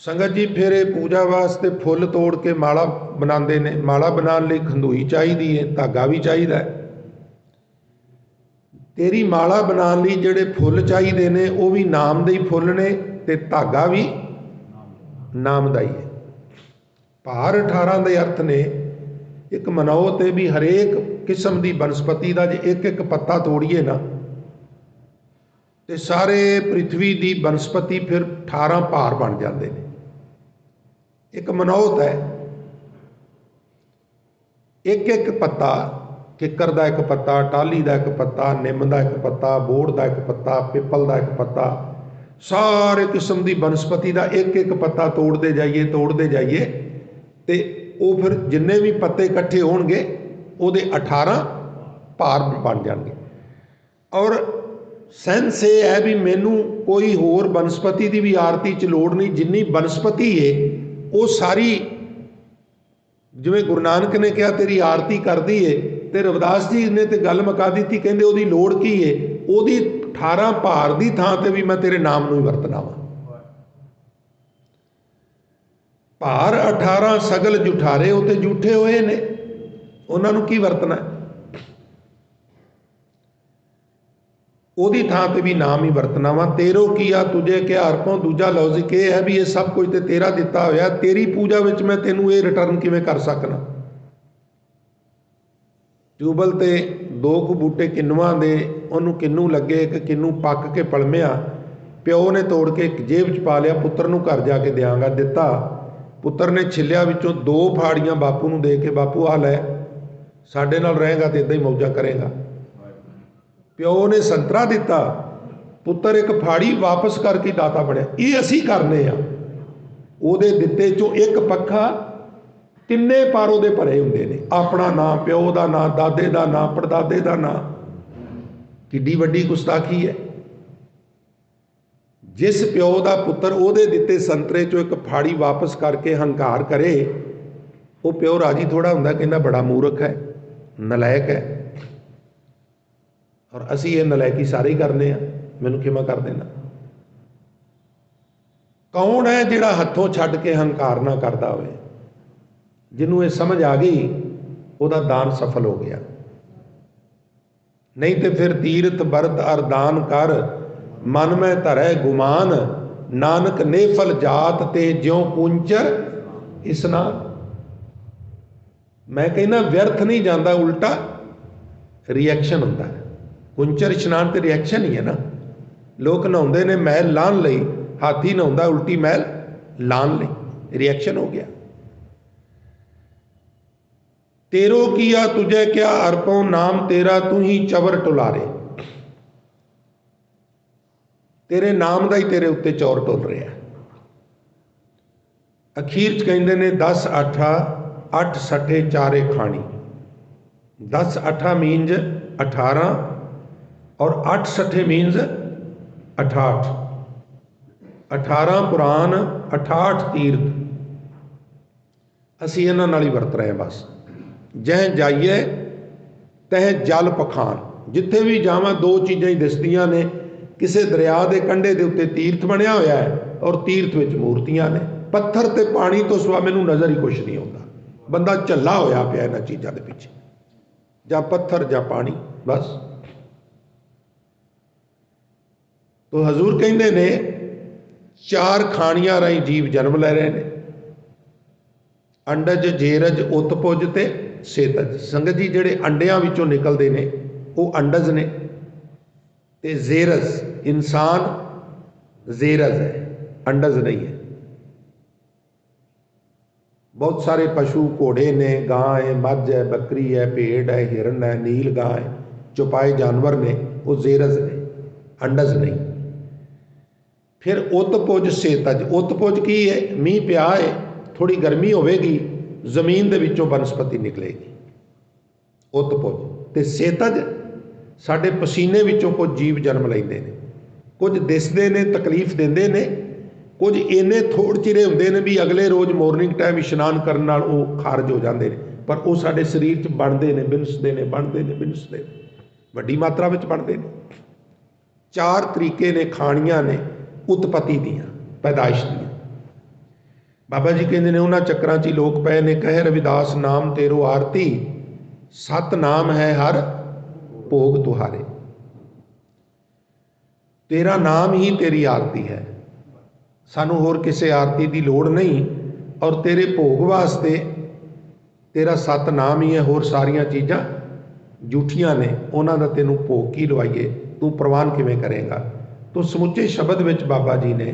संगत जी फिर पूजा वास्ते फुल तोड़ के माला बनाते हैं। माला बनाने लई खंदूई चाहिए है, धागा भी चाहिए है। तेरी माला बनाने लई जिहड़े फुल चाहिए ने वो भी नाम दे ही फुल ने ते धागा भी नाम दा ही है। भार 18 के अर्थ ने एक मनौत है भी हरेक किस्म की बनस्पति का जे एक एक पत्ता तोड़िए ना तो सारे पृथ्वी की बनस्पति फिर 18 भार बन जाते हैं। एक मनौत है, एक एक पत्ता, किकर का एक पत्ता, टाली का एक पत्ता, निम का एक पत्ता, बोड़ का एक पत्ता, पिपल का एक पत्ता, सारे किस्म की बनस्पति का एक एक पत्ता तोड़ते जाइए तो वो फिर जिन्ने भी पत्ते इकट्ठे होणगे उहदे 18 भार बन जाएंगे। और सेंस ये है भी मैनू कोई होर बनस्पति की भी आरती च लोड़ नहीं, जिन्नी बनस्पति है वो सारी, जिवें गुरु नानक ने कहा तेरी आरती कर दी है, तो रविदास जी ने तो गल मुका दी, कहते उसकी लोड़ की है, ਉਹਦੀ 18 भार की थां ते भी मैं तेरे नाम नूं ही वरतना वा। भार 18 सगल जुठारे, वो तो जूठे होए ने, उन्होंने की वरतना, ਉਹਦੀ थां ते भी नाम ही वरतना वा। तेरो किया तुझे क्या अर्पों। दूजा लॉजिक ये है भी ये सब कुछ तो तेरा दिता होया, तेरी पूजा विच मैं तेनू ये रिटर्न किवें कर सकना। ट्यूबल ते 2 ਕੁ बूटे किन्नुआं दे, ਉਹਨੂੰ किन्नू लगे, एक किन्नू पक के पलमिया, प्यो ने तोड़ के जेब च पा लिया, पुत्र नूं घर जाके देंगा दिता। पुत्र ने छिलिया विचों 2 फाड़ियां बापू नूं दे के, बापू आ लै, साडे नाल रहेगा तो इदां ही मौजां करेगा। प्यो ने संतरा दिता, पुत्र एक फाड़ी वापस करके दाता बनया। ये असी करने आ, ਉਹਦੇ ਦਿੱਤੇ चों एक पखा किन्ने पर ਉਹਦੇ भरे हुंदे ने, अपना नाम, प्यो का नाम, दादे का नाम, परदादे का नाम। किड्डी वड्डी गुस्ताखी है। जिस प्यो का पुत्र ਉਹਦੇ ਦਿੱਤੇ संतरे चो एक फाड़ी वापस करके हंकार करे, वो प्यो राजी थोड़ा हुंदा, कहना बड़ा मूर्ख है, नलायक है। और असी ये नलायकी सारे ही करने आ, मैनू क्षमा कर देना। कौन है जिहड़ा हथों छड्ड के हंकार ना करता होवे, जिन्हों ये समझ आ गई वह दान सफल हो गया। नहीं तो फिर तीरथ बरत अर दान कर, मन में धरै गुमान, नानक नेफल जात ते ज्यों कुंचर इस्नान। मैं कहना व्यर्थ नहीं जाता, उल्टा रिएक्शन होता है। कुंचर इशनान तो रिएक्शन ही है ना। लोग नहाते ने मैल लान लई, हाथी नहाता उल्टी मैल लान लई, रिएक्शन हो गया। तेरो किया तुझे क्या अर्पों, नाम तेरा तू ही चवर टुलारे। तेरे नाम का ही तेरे उत्ते चौर टुल रहा। अखीर च कहते ने 10 आठा 8 सठे चारे खानी। 10 आठा मीनज 18 और 8 सठे मीनज 68। 18 पुराण 68 तीर्थ असी इन्हां नाल ही वरत रहे हैं। बस जह जाइए तह जल पखान, जिथे भी जावां दो चीज़ां ही दिसदियां ने। किसी दरिया के कंढे के उत्ते तीर्थ बनया होया है और तीर्थ विच मूर्तियां ने। पत्थर ते पानी तो सिवा मैनूं नज़र ही कुछ नहीं आता। बंदा झल्ला होया पिया इन्हां चीज़ों के पिछे, जां पत्थर जां पानी, बस। तो हजूर कहते ने 4 खानियां राही जीव जन्म ले रहे हैं, अंडज जेरज उत्पुज ते सेतज। संगत जी जिहड़े अंडियां विचों निकलते हैं वो अंडज ने, ते जेरज इंसान जेरज है, अंडज नहीं है। बहुत सारे पशु घोड़े ने, गां है, मझ है, बकरी है, भेड़ है, हिरन है, नील गां है, चौपाए जानवर ने, वो जेरज ने, अंडज नहीं। फिर उत्पुज सेतज। उत्पुज की है? मीह पिया है, थोड़ी गर्मी होगी, जमीन के विचों बनस्पति निकलेगी, उत्पुज। ते सेतज साडे पसीने विचों कुछ जीव जन्म लेंदे ने। कुछ दिसदे ने, तकलीफ देंदे ने, कुछ इन्ने थोड़ चिरे हुंदे ने भी अगले रोज़ मॉर्निंग टाइम इशनान करन नाल वो खारज हो जाते हैं, पर वो साडे शरीर च बनते हैं, बिनसते हैं, बनते हैं, बिनसते हैं, वड्डी मात्रा में बनते हैं। 4 तरीके ने खानियां ने उत्पत्ति दियां, पैदाइश दियां। बाबा जी कहते हैं उन्होंने चक्रां च लोग पे ने, कहे रविदास नाम तेरो आरती, 7 नाम है हर भोग तुहारे। तेरा नाम ही तेरी आरती है, सानू होर किसी आरती की लोड़ नहीं। और तेरे भोग वास्ते तेरा 7 नाम ही है, होर सारिया चीज़ां झूठियां ने, उन्हां दा तेनू भोग की लवाइए, तू प्रवान किवें करेगा। तो समुचे शब्द विच बाबा जी ने